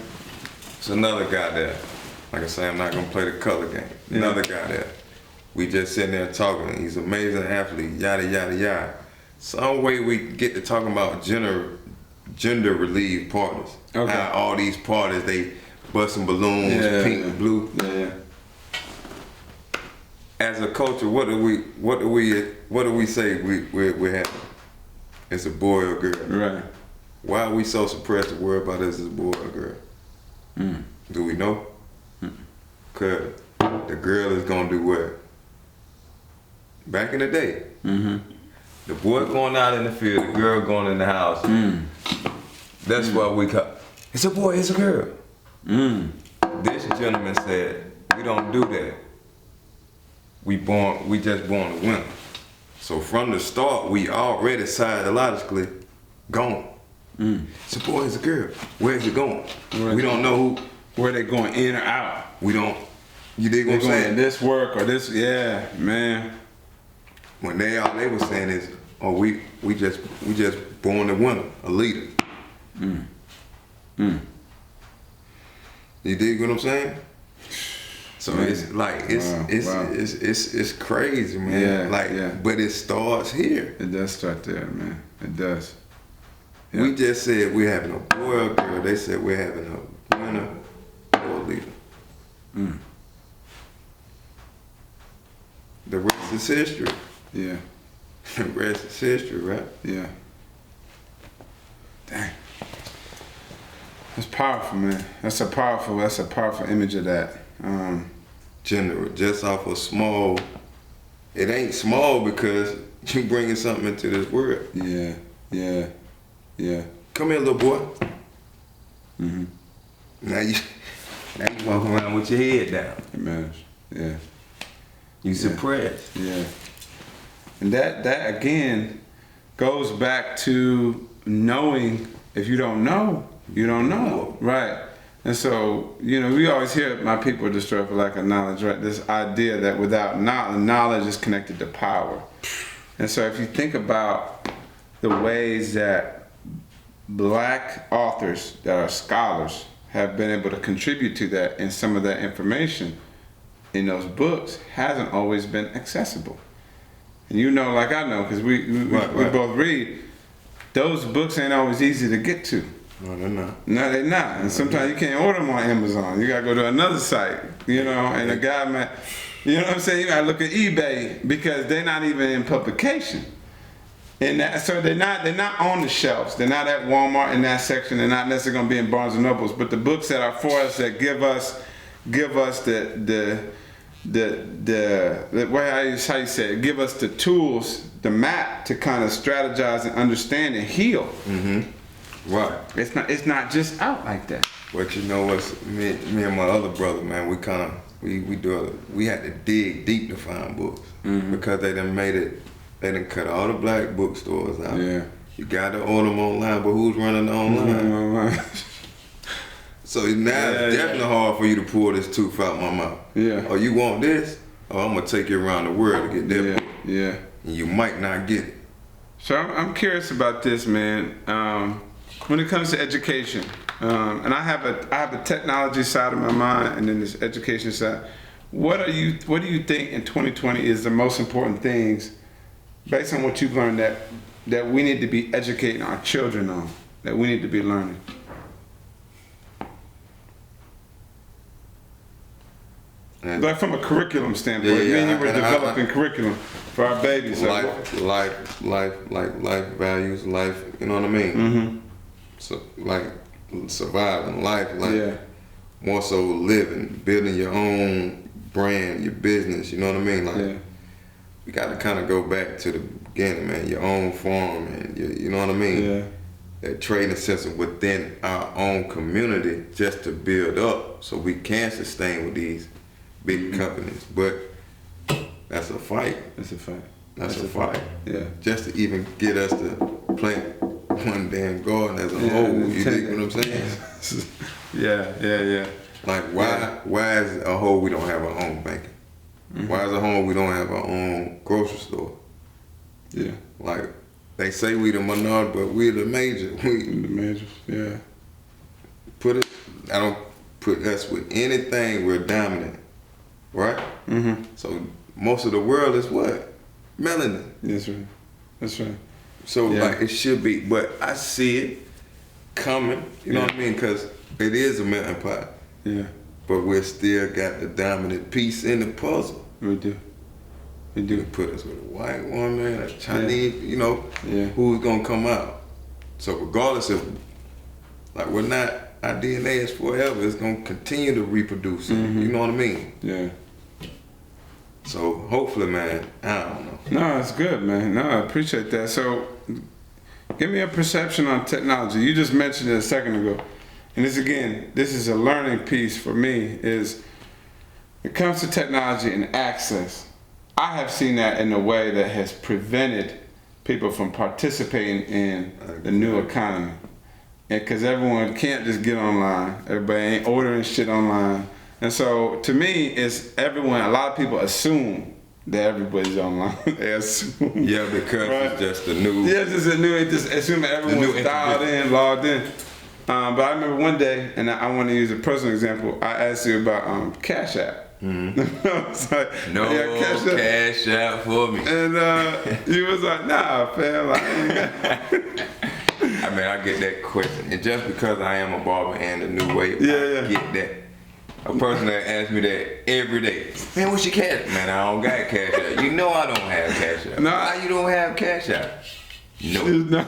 [SPEAKER 2] It's another guy there. Like I say, I'm not gonna play the color game. Another guy there. We just sitting there talking. He's an amazing athlete, yada, yada, yada. Some way we get to talking about gender relieved parties. Okay. How all these parties, they busting balloons, pink and blue.
[SPEAKER 3] Yeah.
[SPEAKER 2] As a culture, what do we say we're having? It's a boy or girl.
[SPEAKER 3] Right.
[SPEAKER 2] Why are we so suppressed to worry about this as a boy or girl? Do we know? Cause the girl is gonna do what? Back in the day, the boy going out in the field, the girl going in the house. That's why we call it's a boy, it's a girl. This gentleman said, we don't do that. We just born to win. So from the start, we already psychologically gone. It's a boy, it's a girl. Where's it going? We don't know
[SPEAKER 3] where they going, in or out.
[SPEAKER 2] We don't. You dig what I'm saying?
[SPEAKER 3] This work or this, man.
[SPEAKER 2] When all they were saying is, we just born a winner, a leader. You dig what I'm saying? So it's like it's crazy, man. But it starts here.
[SPEAKER 3] It does start there, man. It does.
[SPEAKER 2] Yeah. We just said we're having a boy or girl. They said we're having a winner or a leader. The rest is history.
[SPEAKER 3] Yeah.
[SPEAKER 2] The rest is history, right?
[SPEAKER 3] Yeah. Dang. That's powerful, man. That's a powerful image of that.
[SPEAKER 2] General, just off of small. It ain't small because you bringing something into this world.
[SPEAKER 3] Yeah.
[SPEAKER 2] Come here, little boy. Now you walking around with your head down.
[SPEAKER 3] It matters. Yeah.
[SPEAKER 2] You suppressed.
[SPEAKER 3] Yeah. And that again goes back to knowing. If you don't know, you don't know. Right. And so, we always hear my people are destroyed for lack of knowledge, right? This idea that without knowledge is connected to power. And so if you think about the ways that black authors that are scholars have been able to contribute to that, and some of that information in those books hasn't always been accessible. And like I know, because we both read, those books ain't always easy to get to.
[SPEAKER 2] No, they're not.
[SPEAKER 3] No, they're not. And sometimes you can't order them on Amazon. You gotta go to another site, and the guy might, what I'm saying? You gotta look at eBay because they're not even in publication. So they're not on the shelves. They're not at Walmart in that section. They're not necessarily gonna be in Barnes and Nobles. But the books that are for us, that give us the how you say it, give us the tools, the map to kind of strategize and understand and heal.
[SPEAKER 2] Mm-hmm. Right.
[SPEAKER 3] It's not just out like that.
[SPEAKER 2] But you know what's me and my other brother, man, we had to dig deep to find books.
[SPEAKER 3] Mm-hmm.
[SPEAKER 2] Because they done cut all the black bookstores out.
[SPEAKER 3] Yeah.
[SPEAKER 2] You got to order them online, but who's running the online? So now it's definitely hard for you to pull this tooth out my mouth.
[SPEAKER 3] Yeah.
[SPEAKER 2] Oh, you want this? Oh, I'm gonna take you around the world to get that book.
[SPEAKER 3] Yeah.
[SPEAKER 2] And you might not get it.
[SPEAKER 3] So I'm curious about this, man. When it comes to education, and I have a technology side of my mind, and then this education side. What do you think in 2020 is the most important things, based on what you've learned, that we need to be educating our children on, that we need to be learning? Like from a curriculum standpoint, you were developing curriculum for our babies.
[SPEAKER 2] Life values, life. You know what I mean?
[SPEAKER 3] Mm-hmm.
[SPEAKER 2] So like surviving life, more so living, building your own brand, your business. You know what I mean? Like we got to kind of go back to the beginning, man. Your own farm, and you know what I mean?
[SPEAKER 3] Yeah.
[SPEAKER 2] That trading system within our own community, just to build up, so we can sustain with these big companies. But that's a fight.
[SPEAKER 3] That's a fight.
[SPEAKER 2] That's a fight.
[SPEAKER 3] Yeah.
[SPEAKER 2] Just to even get us to plant one damn garden as a whole. You dig what I'm saying?
[SPEAKER 3] Yeah.
[SPEAKER 2] Like why is a whole we don't have our own banking? Mm-hmm. Why is a whole we don't have our own grocery store?
[SPEAKER 3] Yeah.
[SPEAKER 2] Like they say we the minority, but we're the major. We
[SPEAKER 3] the majors. Yeah.
[SPEAKER 2] I don't put us with anything. We're dominant, right?
[SPEAKER 3] Mm-hmm.
[SPEAKER 2] So most of the world is what? Melanin.
[SPEAKER 3] That's right.
[SPEAKER 2] So like it should be, but I see it coming. You know what I mean? Because it is a melting pot.
[SPEAKER 3] Yeah.
[SPEAKER 2] But we still got the dominant piece in the puzzle.
[SPEAKER 3] We do.
[SPEAKER 2] You put us with a white woman, a Chinese, who's gonna come out. So regardless of, like, we're not, our DNA is forever. It's gonna continue to reproduce.
[SPEAKER 3] Mm-hmm.
[SPEAKER 2] You know what I mean?
[SPEAKER 3] Yeah.
[SPEAKER 2] So hopefully, man, I don't know.
[SPEAKER 3] No, it's good, man. No, I appreciate that. So, give me a perception on technology. You just mentioned it a second ago, and this is a learning piece for me. Is it comes to technology and access, I have seen that in a way that has prevented people from participating in the new economy. Because everyone can't just get online. Everybody ain't ordering shit online. And so, to me, it's everyone, a lot of people assume that everybody's online. They assume.
[SPEAKER 2] Yeah, because it's just the new.
[SPEAKER 3] Yeah, they just assume that everyone's dialed in, logged in. But I remember one day, and I want to use a personal example, I asked you about Cash App.
[SPEAKER 2] Mm-hmm.
[SPEAKER 3] I was like,
[SPEAKER 2] Cash App for me.
[SPEAKER 3] And you was like, nah, fam. Like,
[SPEAKER 2] I mean, I get that question. And just because I am a barber and a new wave, I get that. A person that asks me that every day. Man, what's your cash? Man, I don't got Cash App. You know I don't have Cash App.
[SPEAKER 3] No.
[SPEAKER 2] Why you don't have Cash App? No.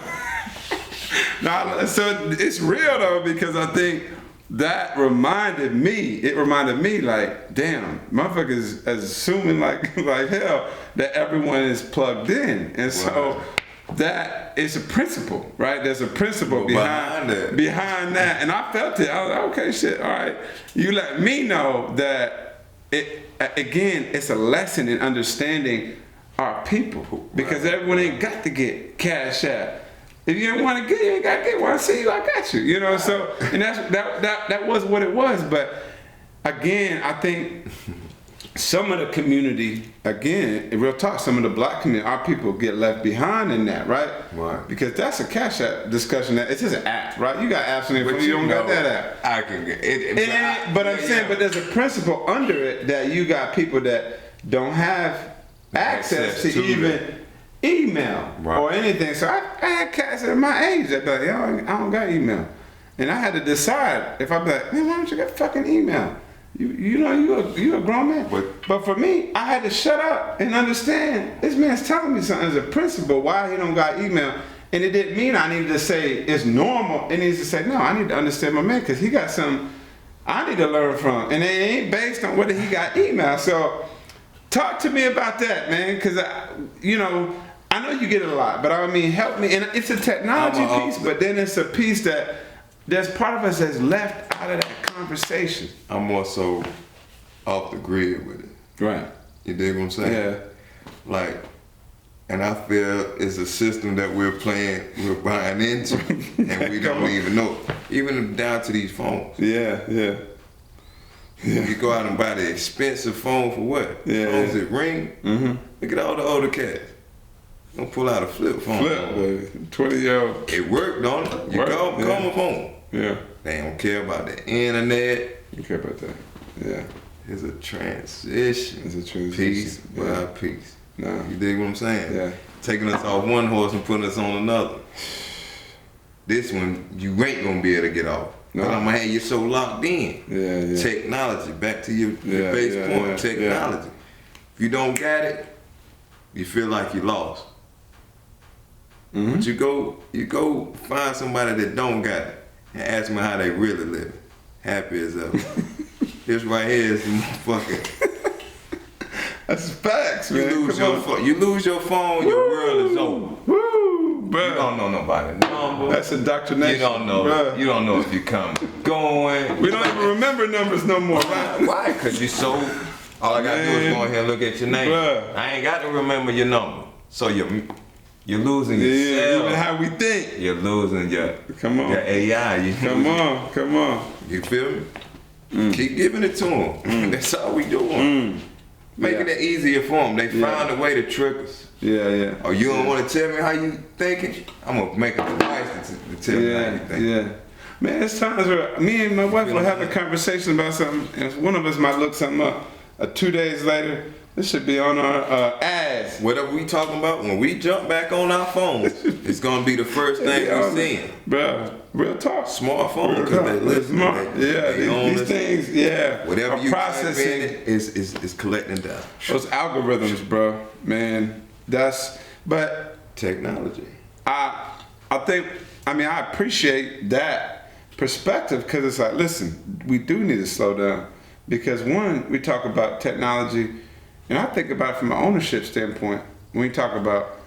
[SPEAKER 3] No, so it's real though, because I think that reminded me like, damn, motherfuckers is assuming like hell that everyone is plugged in. And so that is a principle, right? There's a principle behind that. And I felt it. I was like, okay, shit, all right. You let me know that it's a lesson in understanding our people, because everyone ain't got to get Cash App If you didn't want to get, you ain't got to get one. I see you, I got you. You know, so, and that was what it was. But again, I think some of the community, again, in real talk, some of the black community, our people get left behind in that, right?
[SPEAKER 2] Right.
[SPEAKER 3] Because that's a Cash App discussion. It's just an app, right? You got apps on your phone, you don't got that app.
[SPEAKER 2] I can get it.
[SPEAKER 3] But I'm saying, but there's a principle under it that you got people that don't have access to even email or anything. So I had cats at my age that be like, yo, I don't got email. And I had to decide if I'd be like, man, why don't you get fucking email? You know, you a grown man. But for me, I had to shut up and understand this man's telling me something as a principle why he don't got email. And it didn't mean I needed to say it's normal. It needs to say, no, I need to understand my man because he got something I need to learn from. And it ain't based on whether he got email. So talk to me about that, man, because, you know, I know you get it a lot, but I mean, help me. And it's a technology piece, but then it's a piece that there's part of us that's left out of that conversation.
[SPEAKER 2] I'm more so off the grid with it.
[SPEAKER 3] Right.
[SPEAKER 2] You dig what I'm saying?
[SPEAKER 3] Yeah.
[SPEAKER 2] Like, and I feel it's a system that we're buying into, and we don't even know. Even down to these phones.
[SPEAKER 3] Yeah.
[SPEAKER 2] You go out and buy the expensive phone for what?
[SPEAKER 3] Yeah.
[SPEAKER 2] Phones that ring? Mm-hmm. Look at all the older cats. Don't pull out a flip phone.
[SPEAKER 3] 20-year-old.
[SPEAKER 2] It worked, don't it? You call them home.
[SPEAKER 3] Yeah.
[SPEAKER 2] They don't care about the internet.
[SPEAKER 3] You care about that. Yeah.
[SPEAKER 2] It's a transition. Piece by piece.
[SPEAKER 3] Nah.
[SPEAKER 2] You dig what I'm saying?
[SPEAKER 3] Yeah.
[SPEAKER 2] Taking us off one horse and putting us on another. This one, you ain't gonna be able to get off.
[SPEAKER 3] No.
[SPEAKER 2] But I'm gonna have you so locked in.
[SPEAKER 3] Yeah.
[SPEAKER 2] Technology, back to your base point, technology. If you don't got it, you feel like you lost. Mm-hmm. But you go find somebody that don't got it and ask them how they really live. Happy as ever. This right here is the motherfucker.
[SPEAKER 3] That's facts, man.
[SPEAKER 2] You lose your phone, your world is over.
[SPEAKER 3] Woo, bro.
[SPEAKER 2] You don't know nobody's number.
[SPEAKER 3] That's indoctrination.
[SPEAKER 2] You don't know.
[SPEAKER 3] Bruh.
[SPEAKER 2] You don't know if you come going.
[SPEAKER 3] We don't even remember numbers no more, right?
[SPEAKER 2] Why? Because you so. All I gotta do is go in here and look at your name.
[SPEAKER 3] Bruh.
[SPEAKER 2] I ain't got to remember your number. So you're losing yourself.
[SPEAKER 3] Even how we think.
[SPEAKER 2] You're losing your AI.
[SPEAKER 3] Come on.
[SPEAKER 2] You feel me? Keep giving it to them. That's all we doing. Making it easier for them. They found a way to trick us.
[SPEAKER 3] Yeah.
[SPEAKER 2] Or you don't want to tell me how you thinking? I'm gonna make a device to tell me how you think.
[SPEAKER 3] Yeah. Man, there's times where me and my wife will have a conversation about something, and one of us might look something up. 2 days later, this should be on our ads.
[SPEAKER 2] Whatever we talking about, when we jump back on our phones, it's gonna be the first thing we see.
[SPEAKER 3] Bro, real talk.
[SPEAKER 2] Smartphone, because they listen.
[SPEAKER 3] These things,
[SPEAKER 2] Whatever you
[SPEAKER 3] processing
[SPEAKER 2] type in is collecting data.
[SPEAKER 3] Those algorithms, bro, man. But
[SPEAKER 2] technology.
[SPEAKER 3] I appreciate that perspective because it's like, listen, we do need to slow down. Because one, we talk about technology, and I think about it from an ownership standpoint. When we talk about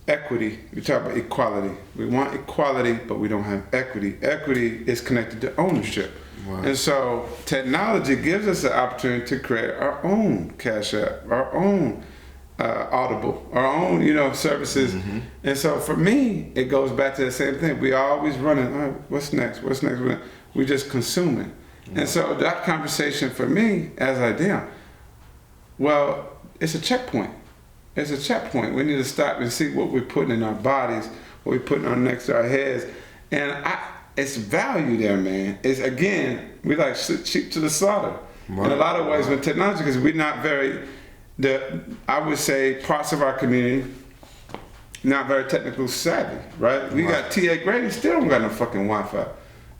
[SPEAKER 3] equity, we talk about equality. We want equality, but we don't have equity. Equity is connected to ownership. Right. And so technology gives us the opportunity to create our own Cash App, our own Audible, our own, services. Mm-hmm. And so for me, it goes back to the same thing. We are always running, all right, what's next? We just consuming. And so that conversation for me, as I damn, well, it's a checkpoint. It's a checkpoint. We need to stop and see what we're putting in our bodies, what we're putting on next to our heads. And it's value there, man. It's, again, we like sheep to the slaughter. Right. In a lot of ways with technology, because we're not I would say parts of our community, not very technical savvy, right? We got TA Grady, still don't got no fucking Wi-Fi.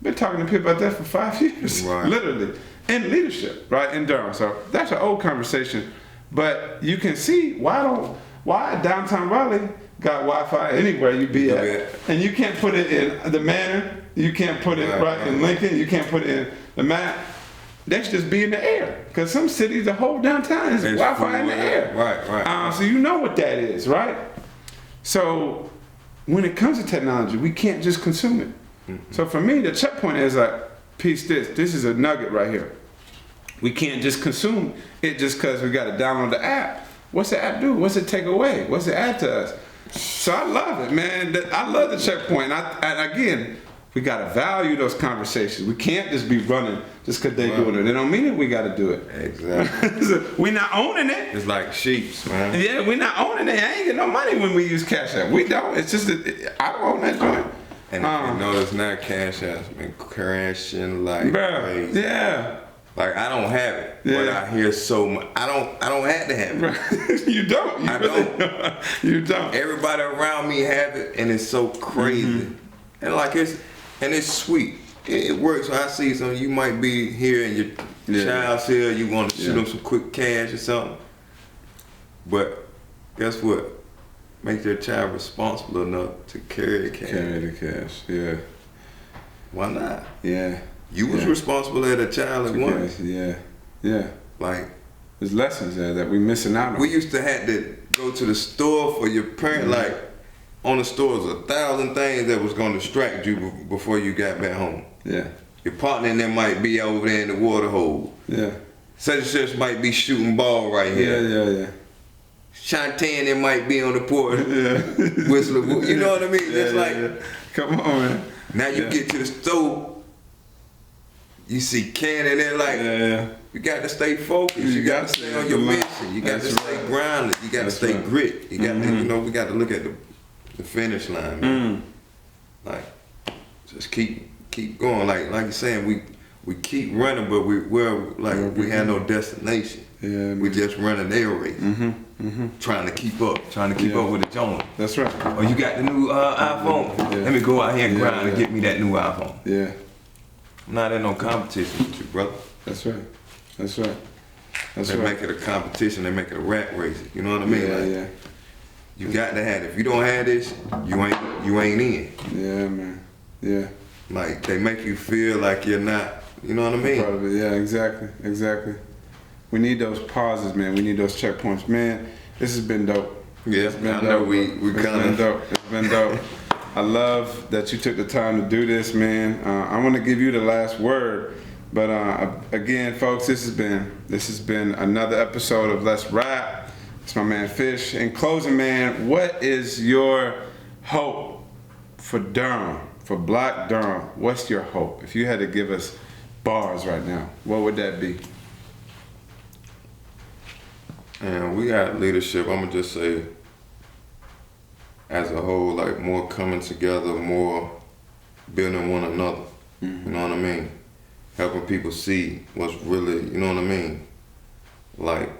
[SPEAKER 3] Been talking to people about that for 5 years, literally, in leadership, right, in Durham. So that's an old conversation, but you can see why downtown Raleigh got Wi-Fi anywhere you be at, and you can't put it in the Manor, you can't put it in Lincoln, you can't put it in the Map. They should just be in the air, because some cities, the whole downtown is Wi-Fi in the air. Right. So you know what that is, right? So when it comes to technology, we can't just consume it. Mm-hmm. So for me, the checkpoint is like, piece this. This is a nugget right here. We can't just consume it just because we got to download the app. What's the app do? What's it take away? What's it add to us? So I love it, man. I love the checkpoint. And again, we gotta value those conversations. We can't just be running just because they doing it. They don't mean it. We gotta do it.
[SPEAKER 2] Exactly.
[SPEAKER 3] We not owning it.
[SPEAKER 2] It's like sheeps, man.
[SPEAKER 3] Yeah, we not owning it. I ain't getting no money when we use Cash App. We don't. It's just that I don't own that joint.
[SPEAKER 2] And if you notice now, Cash App's been crashing like crazy.
[SPEAKER 3] Yeah.
[SPEAKER 2] Like I don't have it, but I hear so much. I don't have to have it.
[SPEAKER 3] You don't.
[SPEAKER 2] I don't.
[SPEAKER 3] You don't.
[SPEAKER 2] Everybody around me have it, and it's so crazy. And like it's sweet. It works. I see some. You might be here and your child's here. You want to shoot them some quick cash or something. But guess what? Make your child responsible enough to carry the cash.
[SPEAKER 3] Carry the cash. Yeah.
[SPEAKER 2] Why not?
[SPEAKER 3] Yeah.
[SPEAKER 2] You was responsible as a child at once.
[SPEAKER 3] Yeah. Yeah.
[SPEAKER 2] Like
[SPEAKER 3] there's lessons there that we missing out on.
[SPEAKER 2] we used to have to go to the store for your parent. Like on the store was 1,000 things that was gonna distract you before you got back home.
[SPEAKER 3] Yeah.
[SPEAKER 2] Your partner in there might be over there in the water hole.
[SPEAKER 3] Yeah.
[SPEAKER 2] Such and such might be shooting ball right here.
[SPEAKER 3] Yeah.
[SPEAKER 2] Shantan, it might be on the porch.
[SPEAKER 3] Yeah.
[SPEAKER 2] Whistling. You know what I mean? It's like,
[SPEAKER 3] come on, man.
[SPEAKER 2] now you get to the store, you see Cannon there like, you got to stay focused. You got to stay on your mission. You got to stay grounded. You got to stay grit. You got to, you know, we got to look at the finish line, man. Like, just keep going. Like you're saying, we keep running, but we have no destination.
[SPEAKER 3] Yeah,
[SPEAKER 2] we just running their race. Trying to keep up with the Jones.
[SPEAKER 3] That's right.
[SPEAKER 2] Oh, you got the new iPhone? Let me go out here and grind and get me that new iPhone.
[SPEAKER 3] Yeah.
[SPEAKER 2] I'm not in no competition with you, brother.
[SPEAKER 3] That's right.
[SPEAKER 2] They make it a competition. They make it a rat race. You know what I mean?
[SPEAKER 3] Yeah.
[SPEAKER 2] You got to have it. If you don't have this, you ain't in.
[SPEAKER 3] Yeah, man. Yeah.
[SPEAKER 2] Like they make you feel like you're not. You know what I mean?
[SPEAKER 3] Part of it. Yeah, exactly. We need those pauses, man. We need those checkpoints, man. This has been dope.
[SPEAKER 2] Yeah,
[SPEAKER 3] it's been
[SPEAKER 2] I know
[SPEAKER 3] dope.
[SPEAKER 2] we kind of.
[SPEAKER 3] It's been dope. I love that you took the time to do this, man. I want to give you the last word, but again, folks, this has been another episode of Let's Rap. It's my man Fish. In closing, man, what is your hope for Durham, for Black Durham? What's your hope? If you had to give us bars right now, what would that be?
[SPEAKER 2] And we got leadership. I'm gonna just say, as a whole, like more coming together, more building one another. You know what I mean? Helping people see what's really, you know what I mean? Like,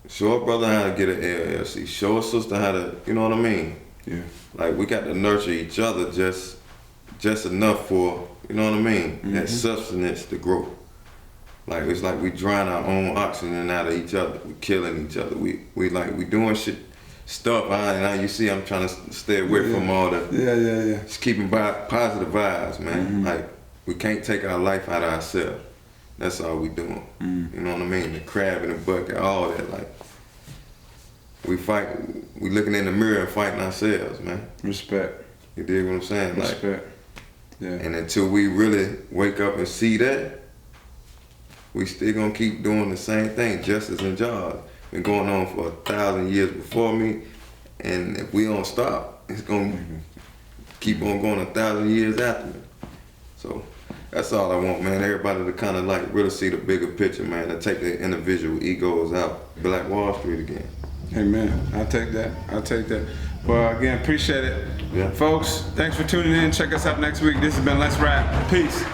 [SPEAKER 2] show a brother how to get an LLC. Show a sister how to, you know what I mean?
[SPEAKER 3] Yeah.
[SPEAKER 2] Like we got to nurture each other just enough for, you know what I mean? That substance to grow. Like it's like we drawing our own oxygen out of each other. We killing each other. We doing stuff. Now you see, I'm trying to stay away from all the.
[SPEAKER 3] Yeah.
[SPEAKER 2] Just keeping positive vibes, man. Like we can't take our life out of ourselves. That's all we doing. You know what I mean? The crab in the bucket, all that. Like we fight. We looking in the mirror and fighting ourselves, man.
[SPEAKER 3] Respect.
[SPEAKER 2] You dig what I'm saying?
[SPEAKER 3] Respect.
[SPEAKER 2] Like,
[SPEAKER 3] yeah.
[SPEAKER 2] and until we really wake up and see that, we still gonna keep doing the same thing, justice and jobs. Been going on for 1,000 years before me, and if we don't stop, it's gonna keep on going 1,000 years after me. So that's all I want, man. Everybody to kind of like really see the bigger picture, man, and take their individual egos out. Black Wall Street again.
[SPEAKER 3] Amen. I'll take that. Well, again, appreciate it.
[SPEAKER 2] Yeah.
[SPEAKER 3] Folks, thanks for tuning in. Check us out next week. This has been Let's Rap. Peace.